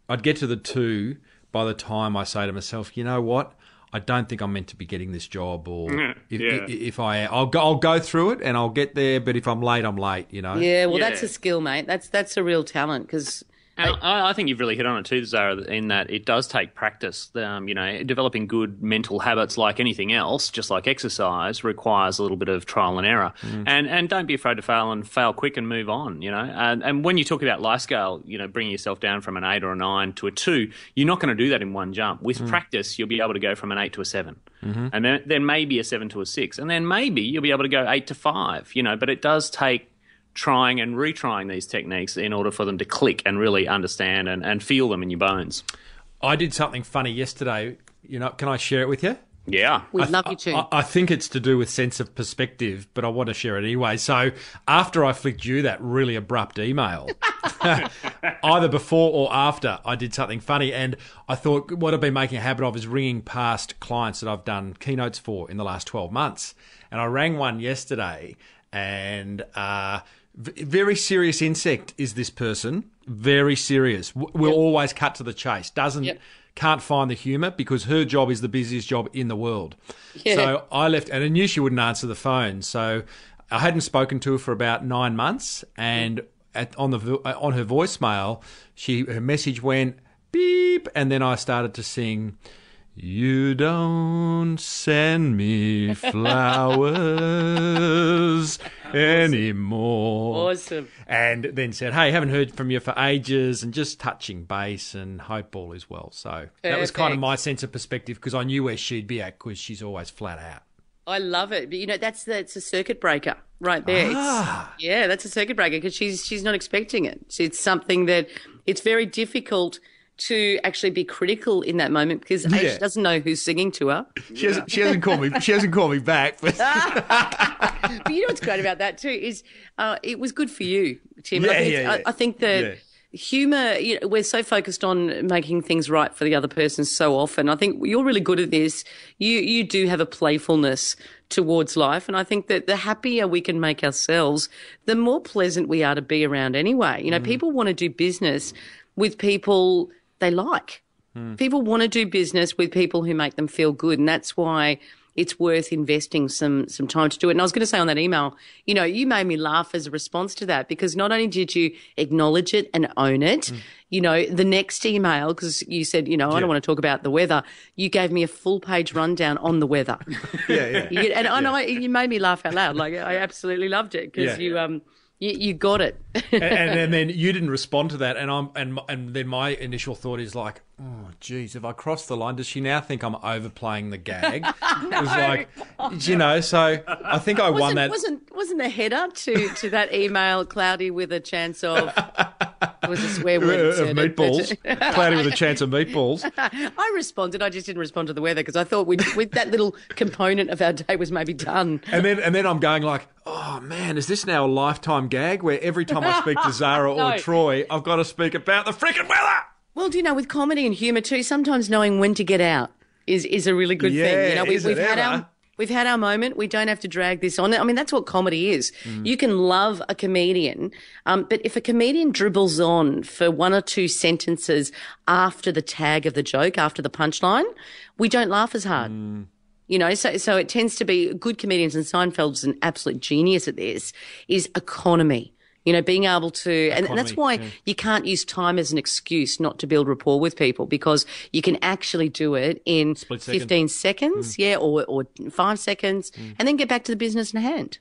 I'd get to the 2 by the time I say to myself, you know what? I don't think I'm meant to be getting this job, or if I'll go through it and I'll get there, but if I'm late, I'm late, Yeah, well, that's a skill, mate. That's a real talent, because And I think you've really hit on it too, Zara, in that it does take practice. Developing good mental habits, like anything else, just like exercise, requires a little bit of trial and error. And don't be afraid to fail, and fail quick and move on, And when you talk about life scale, bringing yourself down from an 8 or a 9 to a 2, you're not going to do that in one jump. With practice, you'll be able to go from an 8 to a 7. And then maybe a 7 to a 6. And then maybe you'll be able to go 8 to 5, But it does take trying and retrying these techniques in order for them to click and really understand and feel them in your bones. I did something funny yesterday. Can I share it with you? Yeah. We'd love you to. I think it's to do with sense of perspective, but I want to share it anyway. So after I flicked you that really abrupt email, either before or after, I did something funny, and I thought what I've been making a habit of is ringing past clients that I've done keynotes for in the last 12 months. And I rang one yesterday, and very serious insect is this person, very serious. Will always cut to the chase, can't find the humour because her job is the busiest job in the world. Yeah. So I left, and I knew she wouldn't answer the phone. So I hadn't spoken to her for about 9 months, and on her voicemail, her message went beep, and then I started to sing, "You don't send me flowers anymore." Awesome. And then said, "Hey, haven't heard from you for ages," and just touching base and hope all is well. So that was kind of my sense of perspective because I knew where she'd be at because she's always flat out. I love it. But, that's a circuit breaker right there. That's a circuit breaker because she's not expecting it. It's something that it's very difficult to actually be critical in that moment because she doesn't know who's singing to her. She hasn't called me. She hasn't called me back. But But you know what's great about that too is it was good for you, Tim. I think that humour. We're so focused on making things right for the other person so often. I think you're really good at this. You do have a playfulness towards life, and I think that the happier we can make ourselves, the more pleasant we are to be around anyway. People want to do business with people they like. People want to do business with people who make them feel good, and that's why it's worth investing some time to do it. And I was going to say on that email, you made me laugh as a response to that because not only did you acknowledge it and own it, the next email, because you said, I don't want to talk about the weather, you gave me a full-page rundown on the weather. You made me laugh out loud. Like, I absolutely loved it because you got it. and then you didn't respond to that, and then my initial thought is like, oh, geez, have I crossed the line? Does she now think I'm overplaying the gag? No. It was like, so I think I won that. Wasn't the header to that email cloudy with a chance of... It was a swear word. Of meatballs. Cloudy with a chance of meatballs. I responded. I just didn't respond to the weather because I thought with that little component of our day was maybe done. And then I'm going like, oh, man, is this now a lifetime gag where every time I speak to Zara or Troy, I've got to speak about the freaking weather? Well, with comedy and humour too, sometimes knowing when to get out is a really good thing. We've had our moment. We don't have to drag this on. I mean, that's what comedy is. You can love a comedian, but if a comedian dribbles on for one or two sentences after the tag of the joke, after the punchline, we don't laugh as hard. So it tends to be good comedians, and Seinfeld's an absolute genius at this, is economy. Being able to, and that's why you can't use time as an excuse not to build rapport with people because you can actually do it in 15 seconds, or 5 seconds, and then get back to the business in hand.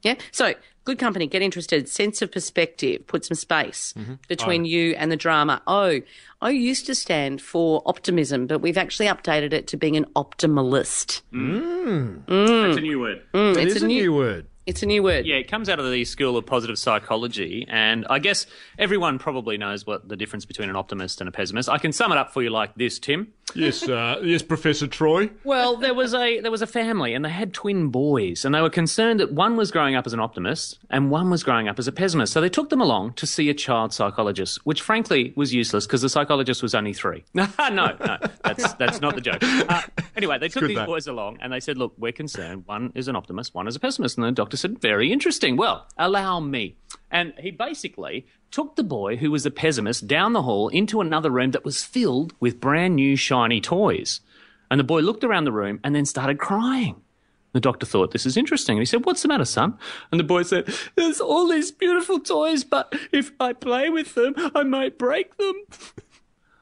Yeah. So good company, get interested, sense of perspective, put some space between you and the drama. O used to stand for optimism, but we've actually updated it to being an optimalist. That's a new word. It's a new word. It's a new word. Yeah, it comes out of the School of Positive Psychology, and I guess everyone probably knows what the difference between an optimist and a pessimist. I can sum it up for you like this, Tim. Yes, yes, Professor Troy. Well, there was a family, and they had twin boys, and they were concerned that one was growing up as an optimist and one was growing up as a pessimist. So they took them along to see a child psychologist, which frankly was useless because the psychologist was only 3. No, that's not the joke. Anyway, they took these boys along, and they said, "Look, we're concerned. One is an optimist, one is a pessimist." And the doctor said, "Very interesting. Well, allow me." And he basically took the boy who was a pessimist down the hall into another room that was filled with brand new shiny toys. And the boy looked around the room and then started crying. The doctor thought, this is interesting. And he said, "What's the matter, son?" And the boy said, "There's all these beautiful toys, but if I play with them, I might break them."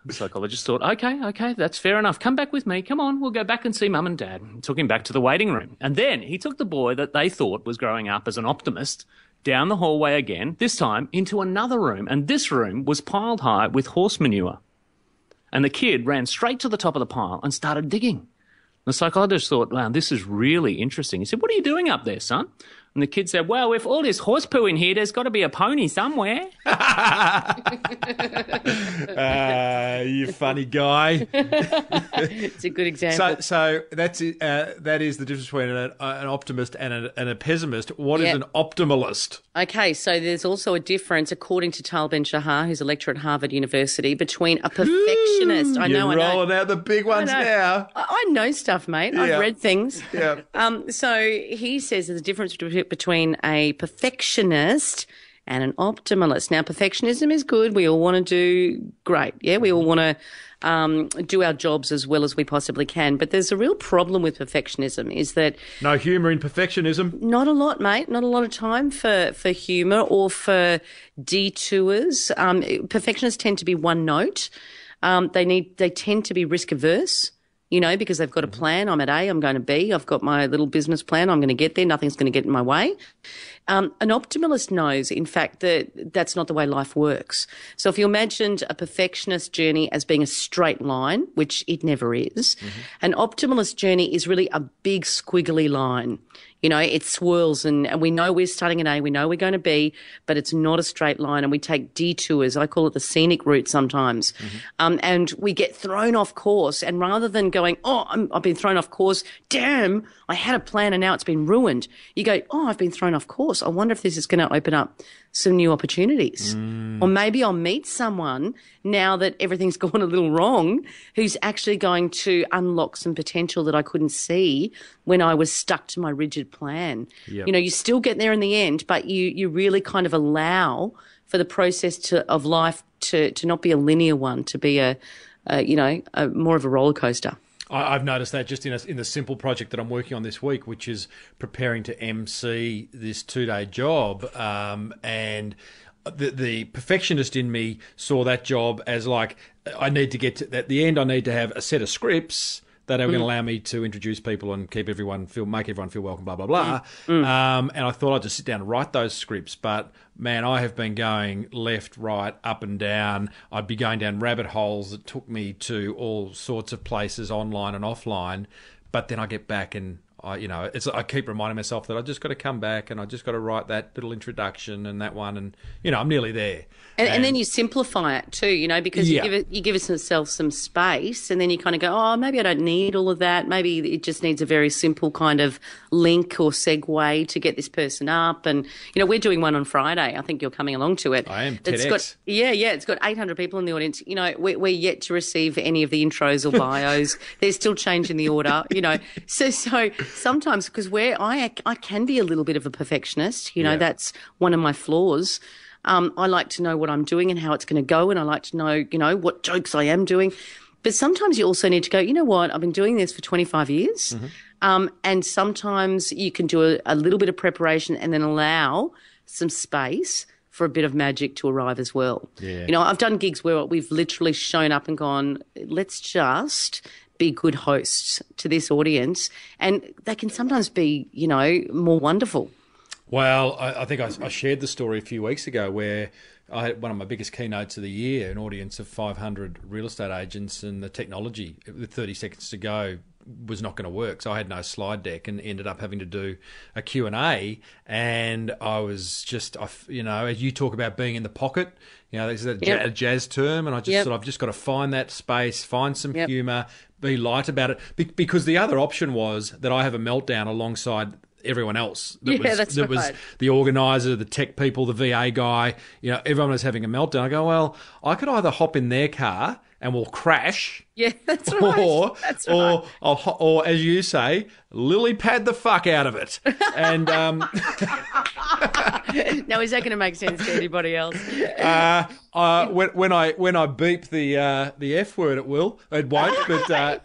The psychologist thought, okay, that's fair enough. Come back with me. Come on, we'll go back and see Mum and Dad. He took him back to the waiting room. And then he took the boy that they thought was growing up as an optimist down the hallway again, this time into another room. And this room was piled high with horse manure. And the kid ran straight to the top of the pile and started digging. The psychologist thought, wow, this is really interesting. He said, "What are you doing up there, son?" And the kid said, well, if all this horse poo in here, there's got to be a pony somewhere. You funny guy. It's a good example. So that's that is the difference between an optimist and a pessimist. What is an optimalist? Okay, so there's also a difference, according to Tal Ben-Shahar, who's a lecturer at Harvard University, between a perfectionist. I know. You're rolling out the big ones now. I know stuff, mate. Yeah. I've read things. Yeah. So he says there's a difference between a perfectionist and an optimalist. Now, perfectionism is good. We all want to do great. Yeah, we all want to do our jobs as well as we possibly can. But there's a real problem with perfectionism is that... No humour in perfectionism? Not a lot, mate. Not a lot of time for humour or for detours. Perfectionists tend to be one note. They tend to be risk averse. Because they've got a plan. I'm at A, I'm going to B. I've got my little business plan. I'm going to get there. Nothing's going to get in my way. An optimalist knows, in fact, that that's not the way life works. So if you imagined a perfectionist journey as being a straight line, which it never is, an optimalist journey is really a big squiggly line. It swirls and we know we're starting at A, we know we're going to B, but it's not a straight line and we take detours. I call it the scenic route sometimes. And we get thrown off course. And rather than going, I've been thrown off course, damn, I had a plan and now it's been ruined. You go, I've been thrown off course. I wonder if this is going to open up some new opportunities. Or maybe I'll meet someone now that everything's gone a little wrong who's actually going to unlock some potential that I couldn't see when I was stuck to my rigid plan. Yep. You still get there in the end, but you really kind of allow for the process of life to not be a linear one, to be a more of a roller coaster. I've noticed that just in the simple project that I'm working on this week, which is preparing to MC this 2-day job, and the perfectionist in me saw that job as like, I need to get to at the end. I need to have a set of scripts that are going to allow me to introduce people and make everyone feel welcome, blah, blah, blah. And I thought I'd just sit down and write those scripts. But, man, I have been going left, right, up and down. I'd be going down rabbit holes that took me to all sorts of places, online and offline. But then I get back and I keep reminding myself that I just got to come back and I just got to write that little introduction and that one, and I'm nearly there. And then you simplify it too, because you give yourself some space, and then you kind of go, maybe I don't need all of that. Maybe it just needs a very simple kind of link or segue to get this person up. And we're doing one on Friday. I think you're coming along to it. I am. TEDx. It's got 800 people in the audience. We're yet to receive any of the intros or bios. There's still change in the order. So sometimes, because I can be a little bit of a perfectionist, that's one of my flaws. I like to know what I'm doing and how it's going to go, and I like to know, what jokes I am doing. But sometimes you also need to go, you know what, I've been doing this for 25 years, and sometimes you can do a little bit of preparation and then allow some space for a bit of magic to arrive as well. Yeah. I've done gigs where we've literally shown up and gone, let's just be good hosts to this audience, and they can sometimes be, more wonderful. Well, I think I shared the story a few weeks ago where I had one of my biggest keynotes of the year, an audience of 500 real estate agents, and the technology, with 30 seconds to go, was not going to work. So I had no slide deck and ended up having to do a Q&A. And I was just, as you talk about being in the pocket, this is a jazz term, and I just thought I've just got to find that space, find some humour, be light about it. Because the other option was that I have a meltdown alongside everyone else that was the organizer, the tech people, the VA guy, everyone was having a meltdown. I go, well, I could either hop in their car and we'll crash. Yeah, that's right. Or as you say, lily pad the fuck out of it. And now, is that going to make sense to anybody else? When I beep the F word, it will. It won't. But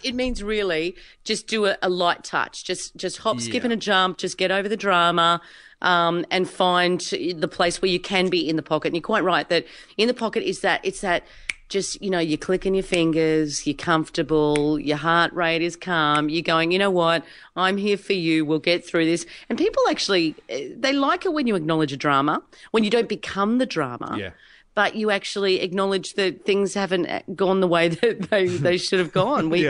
it means really just do a light touch. Just hop, skip, and a jump. Just get over the drama. And find the place where you can be in the pocket. And you're quite right that in the pocket it's that just, you're clicking your fingers, you're comfortable, your heart rate is calm, you're going, you know what, I'm here for you, we'll get through this. And people actually, they like it when you acknowledge a drama, when you don't become the drama. Yeah. but you actually acknowledge that things haven't gone the way that they should have gone. We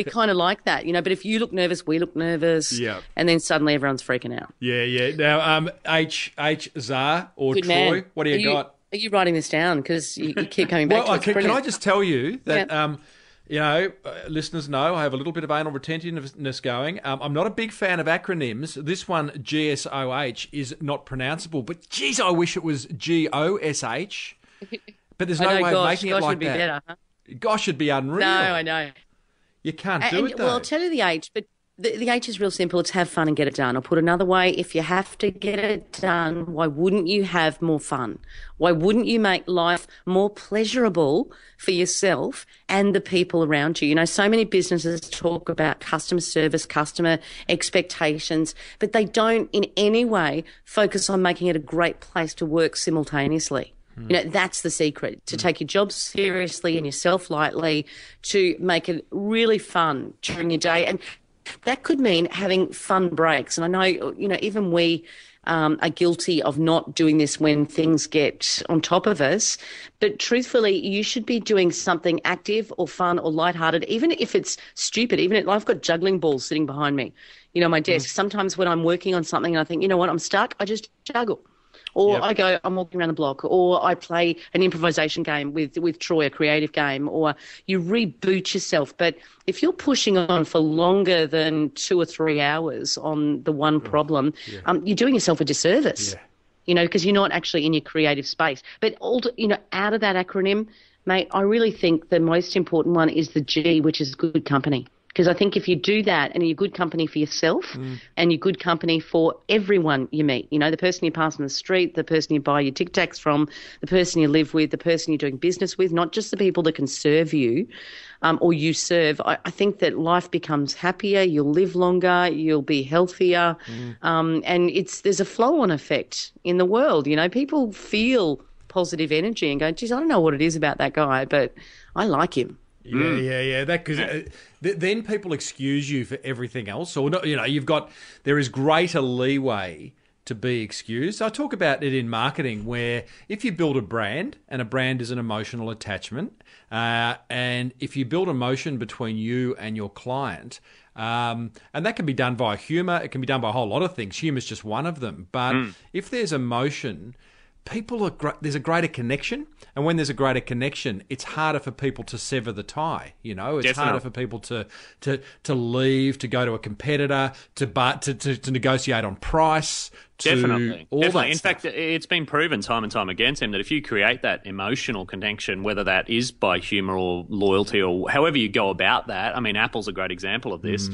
kind of like that, you know. But if you look nervous, we look nervous, and then suddenly everyone's freaking out. Yeah. Now, Zara or Good Troy, man. what do you got? Are you writing this down? Because you keep coming back to it. Can I just tell you that, listeners know I have a little bit of anal retentiveness going. I'm not a big fan of acronyms. This one, GSOH, is not pronounceable, but geez, I wish it was GOSH. But there's no way of making it like would be that. Better, huh? Gosh, it'd be unreal. No, I know. You can't do it, though. Well, I'll tell you the H, but the H is real simple. It's have fun and get it done. Or put another way, if you have to get it done, why wouldn't you have more fun? Why wouldn't you make life more pleasurable for yourself and the people around you? You know, so many businesses talk about customer service, customer expectations, but they don't in any way focus on making it a great place to work simultaneously. You know, that's the secret, to take your job seriously and yourself lightly, to make it really fun during your day. And that could mean having fun breaks. And I know, you know, even we are guilty of not doing this when things get on top of us. But truthfully, you should be doing something active or fun or lighthearted, even if it's stupid. I've got juggling balls sitting behind me, you know, on my desk. Sometimes when I'm working on something and I think, you know what, I'm stuck, I just juggle. Or I go, I'm walking around the block, or I play an improvisation game with Troy, a creative game, or you reboot yourself. But if you're pushing on for longer than 2 or 3 hours on the one problem, you're doing yourself a disservice, you know, because you're not actually in your creative space. But, out of that acronym, mate, I really think the most important one is the G, which is good company. Because I think if you do that and you're good company for yourself and you're good company for everyone you meet, you know, the person you pass on the street, the person you buy your Tic Tacs from, the person you live with, the person you're doing business with, not just the people that can serve you or you serve, I think that life becomes happier, you'll live longer, you'll be healthier, and there's a flow-on effect in the world. You know, people feel positive energy and go, geez, I don't know what it is about that guy, but I like him. Yeah. That because then people excuse you for everything else, or not. You know, there is greater leeway to be excused. I talk about it in marketing, where if you build a brand, and a brand is an emotional attachment, and if you build emotion between you and your client. And that can be done via humour. It can be done by a whole lot of things. Humour is just one of them. But if there's emotion, there's a greater connection, and when there's a greater connection, it's harder for people to sever the tie. You know, it's harder for people to leave, to go to a competitor, to negotiate on price. Definitely. That in stuff. fact, it's been proven time and time again, Tim, that if you create that emotional connection, whether that is by humour or loyalty or however you go about that, I mean, Apple's a great example of this,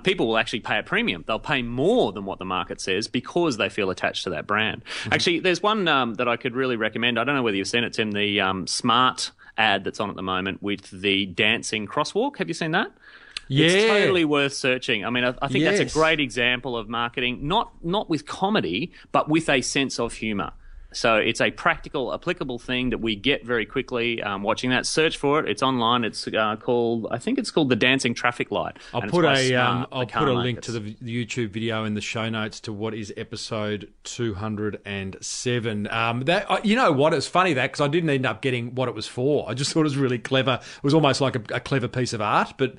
people will actually pay a premium. They'll pay more than what the market says because they feel attached to that brand. Actually, there's one that I could really recommend. I don't know whether you've seen it, Tim, the Smart ad that's on at the moment with the dancing crosswalk. Have you seen that? Yeah. It's totally worth searching. I mean, I think that's a great example of marketing, not with comedy, but with a sense of humour. So it's a practical, applicable thing that we get very quickly watching that. Search for it. It's online. It's called the Dancing Traffic Light. I'll put a link to the YouTube video in the show notes to what is episode 207. You know what? It's funny because I didn't end up getting what it was for. I just thought it was really clever. It was almost like a clever piece of art. But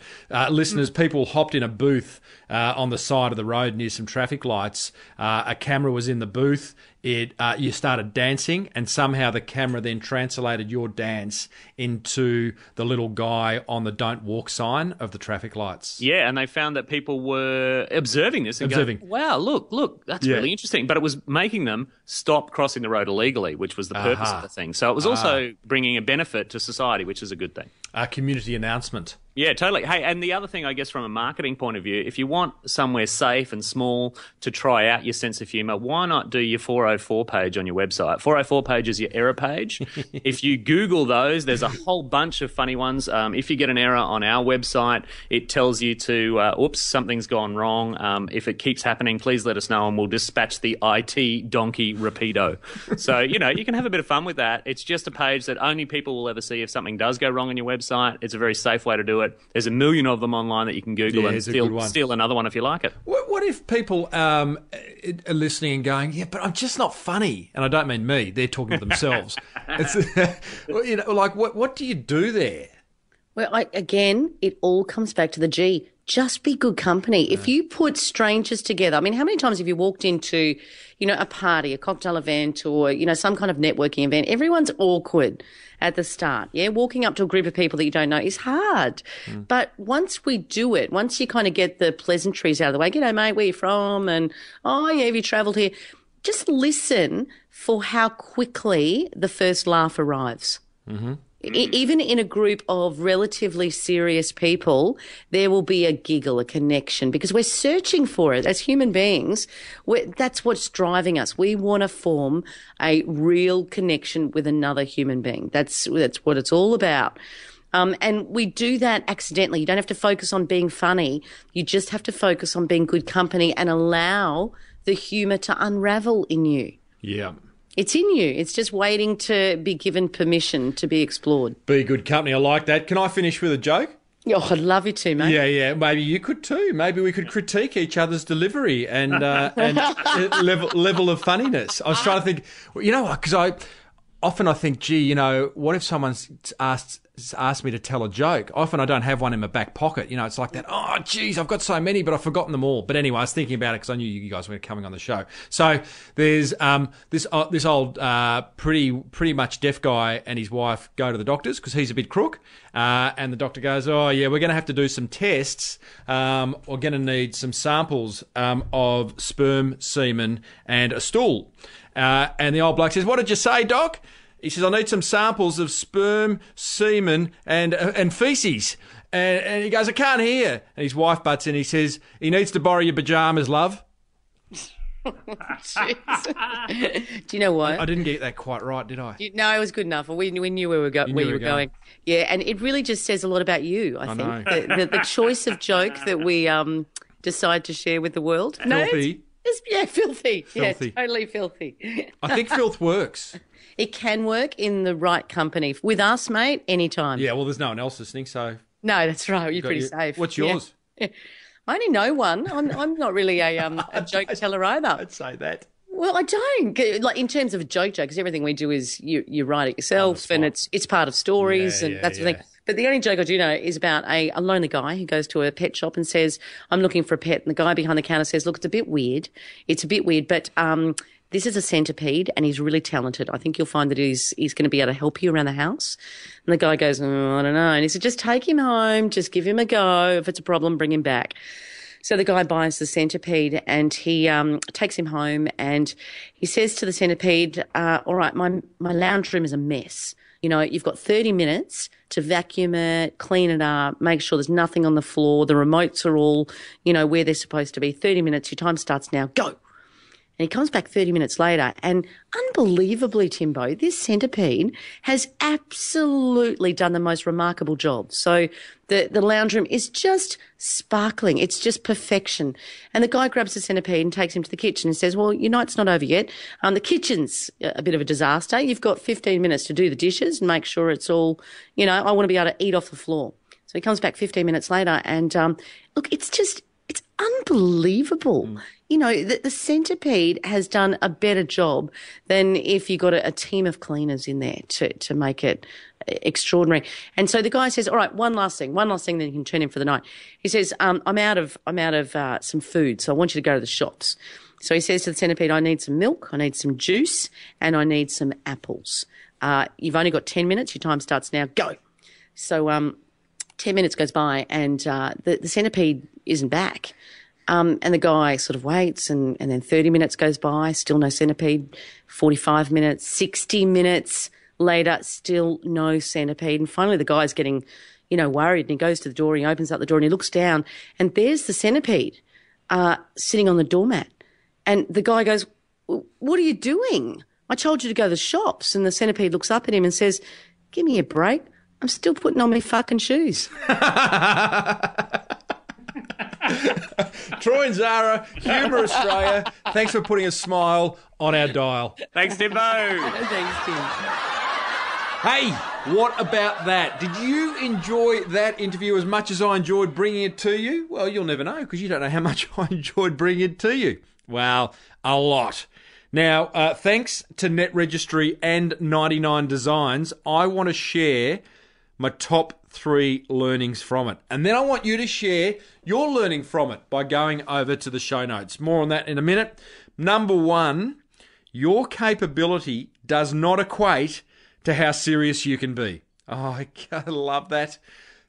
listeners, people hopped in a booth on the side of the road near some traffic lights. A camera was in the booth. You started dancing, and somehow the camera then translated your dance into the little guy on the "Don't Walk" sign of the traffic lights. Yeah, and they found that people were observing this and going, wow, look, that's really interesting. But it was making them stop crossing the road illegally, which was the purpose of the thing. So it was also bringing a benefit to society, which is a good thing. A community announcement. Yeah, totally. Hey, and the other thing, I guess, from a marketing point of view, if you want somewhere safe and small to try out your sense of humour, why not do your 404 page on your website? 404 page is your error page. If you Google those, there's a whole bunch of funny ones. If you get an error on our website, it tells you to, oops, something's gone wrong. If it keeps happening, please let us know and we'll dispatch the IT donkey rapido. So, you know, you can have a bit of fun with that. It's just a page that only people will ever see if something does go wrong on your website. It's a very safe way to do it. do it. There's a million of them online that you can Google and steal another one if you like it. What if people are listening and going, yeah, but I'm just not funny? And I don't mean me. They're talking to themselves. What do you do there? Well, again, it all comes back to the G. Just be good company. Yeah. If you put strangers together, I mean, how many times have you walked into, a party, a cocktail event or, some kind of networking event? Everyone's awkward at the start. Yeah. Walking up to a group of people that you don't know is hard. Mm. But once we do it, once you kind of get the pleasantries out of the way, g'day mate, where you from? And, oh yeah, have you travelled here? Just listen for how quickly the first laugh arrives. Mm-hmm. Even in a group of relatively serious people, there will be a giggle, a connection, because we're searching for it as human beings. That's what's driving us. We want to form a real connection with another human being. That's what it's all about. And we do that accidentally. You don't have to focus on being funny. You just have to focus on being good company and allow the humour to unravel in you. Yeah. It's in you. It's just waiting to be given permission to be explored. Be good company. I like that. Can I finish with a joke? Oh, I'd love you to, mate. Yeah. Maybe you could too. Maybe we could critique each other's delivery and level of funniness. I was trying to think, because I think, gee, what if someone's asked me to tell a joke? Often I don't have one in my back pocket. It's like that. Oh, geez, I've got so many, but I've forgotten them all. But anyway, I was thinking about it because I knew you guys were coming on the show. So there's this old pretty much deaf guy and his wife go to the doctors because he's a bit crook. And the doctor goes, oh yeah, we're going to have to do some tests. We're going to need some samples of sperm, semen, and a stool. And the old bloke says, what did you say, doc? He says, I need some samples of sperm, semen, and faeces. And he goes, I can't hear. And his wife butts in. He says, he needs to borrow your pajamas, love. Do you know what? I didn't get that quite right, did I? No, it was good enough. We knew where you were going. Yeah, and it really just says a lot about you, I think. The choice of joke that we decide to share with the world. Filthy. Filthy. Yeah, totally filthy. I think filth works. It can work in the right company. With us, mate, anytime. Yeah, well, there's no one else listening, so... No, that's right. You're pretty safe. What's yours? Yeah. I only know one. I'm not really a joke teller either. I'd say that. Well, I don't. Like in terms of a joke, because everything we do is you write it yourself and it's part of stories and that sort of thing. But the only joke I do know is about a lonely guy who goes to a pet shop and says, I'm looking for a pet. And the guy behind the counter says, look, it's a bit weird. But this is a centipede and he's really talented. I think you'll find that he's going to be able to help you around the house. And the guy goes, oh, I don't know. And he said, just take him home. Just give him a go. If it's a problem, bring him back. So the guy buys the centipede and he takes him home and he says to the centipede, all right, my lounge room is a mess. You've got 30 minutes to vacuum it, clean it up, make sure there's nothing on the floor. The remotes are all, where they're supposed to be. 30 minutes, your time starts now. Go. And he comes back 30 minutes later and unbelievably, Timbo, this centipede has absolutely done the most remarkable job. So the lounge room is just sparkling. It's just perfection. And the guy grabs the centipede and takes him to the kitchen and says, well, your night's not over yet. The kitchen's a bit of a disaster. You've got 15 minutes to do the dishes and make sure it's all, I want to be able to eat off the floor. So he comes back 15 minutes later and, look, it's unbelievable. The centipede has done a better job than if you got a team of cleaners in there to make it extraordinary. And so the guy says, all right, one last thing, then you can turn in for the night. He says, I'm out of some food, so I want you to go to the shops. So he says to the centipede, I need some milk, I need some juice, and I need some apples. You've only got 10 minutes. Your time starts now. Go. So 10 minutes goes by and the centipede isn't back. And the guy sort of waits and then 30 minutes goes by, still no centipede, 45 minutes, 60 minutes later, still no centipede. And finally the guy's getting, worried and he goes to the door, he opens up the door and he looks down and there's the centipede sitting on the doormat. And the guy goes, what are you doing? I told you to go to the shops. And the centipede looks up at him and says, give me a break. I'm still putting on my fucking shoes. Troy and Zara, Humour Australia, thanks for putting a smile on our dial. Thanks, Timbo. Thanks, Tim. Hey, What about that? Did you enjoy that interview as much as I enjoyed bringing it to you? Well, you'll never know because you don't know how much I enjoyed bringing it to you. Well, a lot. Now, thanks to Net Registry and 99 Designs, I want to share my top 3 learnings from it. And then I want you to share your learning from it by going over to the show notes. More on that in a minute. Number 1, your capability does not equate to how serious you can be. Oh, I love that.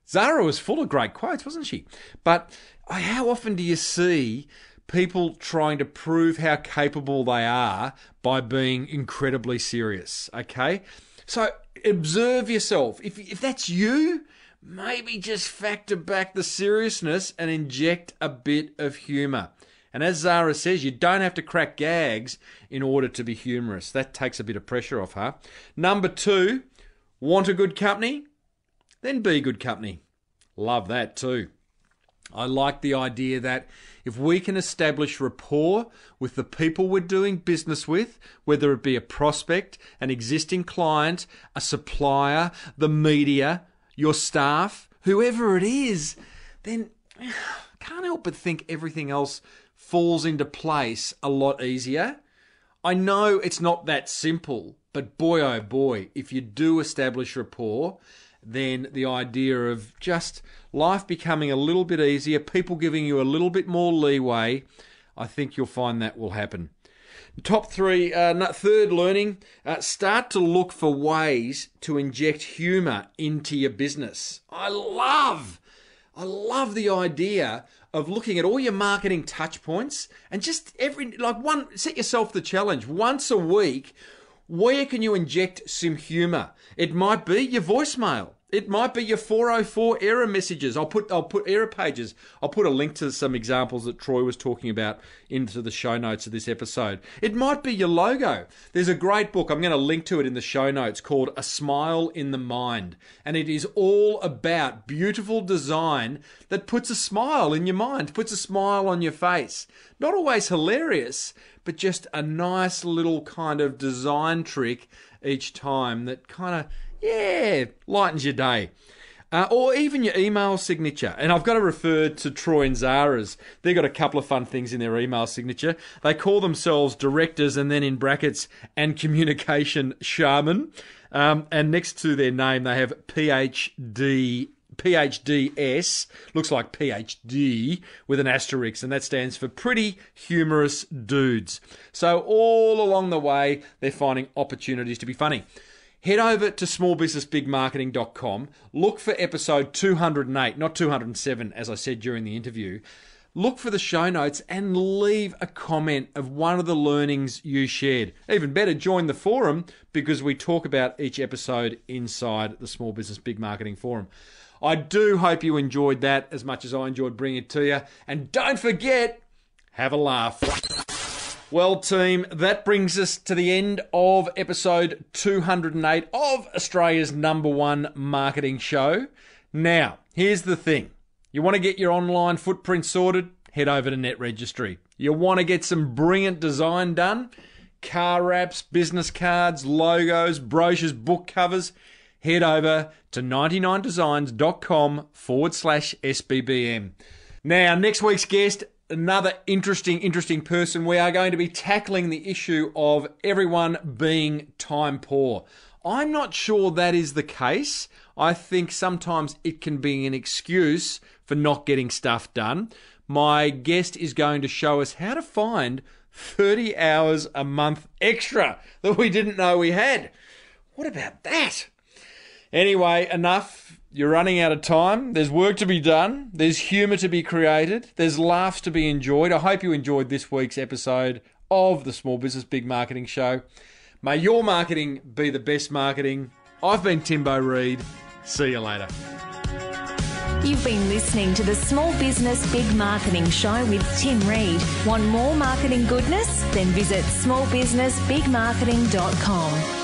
Zara was full of great quotes, wasn't she? But how often do you see people trying to prove how capable they are by being incredibly serious, okay? So observe yourself. If that's you, maybe just factor back the seriousness and inject a bit of humour. And as Zara says, you don't have to crack gags in order to be humorous. That takes a bit of pressure off, huh? Number 2, want a good company? Then be good company. Love that too. I like the idea that if we can establish rapport with the people we're doing business with, whether it be a prospect, an existing client, a supplier, the media, your staff, whoever it is, then can't help but think everything else falls into place a lot easier. I know it's not that simple, but boy oh boy, if you do establish rapport, then the idea of just life becoming a little bit easier, people giving you a little bit more leeway, I think you'll find that will happen. Top 3, third learning, start to look for ways to inject humour into your business. I love the idea of looking at all your marketing touch points and just set yourself the challenge once a week. Where can you inject some humour? It might be your voicemail. It might be your 404 error messages. I'll put error pages. I'll put a link to some examples that Troy was talking about into the show notes of this episode. It might be your logo. There's a great book, I'm going to link to it in the show notes, called A Smile in the Mind. And it is all about beautiful design that puts a smile in your mind, puts a smile on your face. Not always hilarious, but just a nice little kind of design trick each time that kind of, lightens your day. Or even your email signature. And I've got to refer to Troy and Zara's. They've got a couple of fun things in their email signature. They call themselves directors and then in brackets and communication shaman. And next to their name, they have PhDs, looks like PhD with an asterisk, and that stands for Pretty Humorous Dudes. So all along the way, they're finding opportunities to be funny. Head over to smallbusinessbigmarketing.com, look for episode 208, not 207, as I said during the interview. Look for the show notes and leave a comment of one of the learnings you shared. Even better, join the forum because we talk about each episode inside the Small Business Big Marketing Forum. I do hope you enjoyed that as much as I enjoyed bringing it to you. And don't forget, have a laugh. Well, team, that brings us to the end of episode 208 of Australia's #1 marketing show. Now, here's the thing. You want to get your online footprint sorted? Head over to Net Registry. You want to get some brilliant design done? Car wraps, business cards, logos, brochures, book covers? Head over to 99designs.com/SBBM. Now, next week's guest, another interesting person. We are going to be tackling the issue of everyone being time poor. I'm not sure that is the case. I think sometimes it can be an excuse for not getting stuff done. My guest is going to show us how to find 30 hours a month extra that we didn't know we had. What about that? Anyway, enough. You're running out of time. There's work to be done. There's humour to be created. There's laughs to be enjoyed. I hope you enjoyed this week's episode of the Small Business Big Marketing Show. May your marketing be the best marketing. I've been Timbo Reid. See you later. You've been listening to the Small Business Big Marketing Show with Tim Reid. Want more marketing goodness? Then visit smallbusinessbigmarketing.com.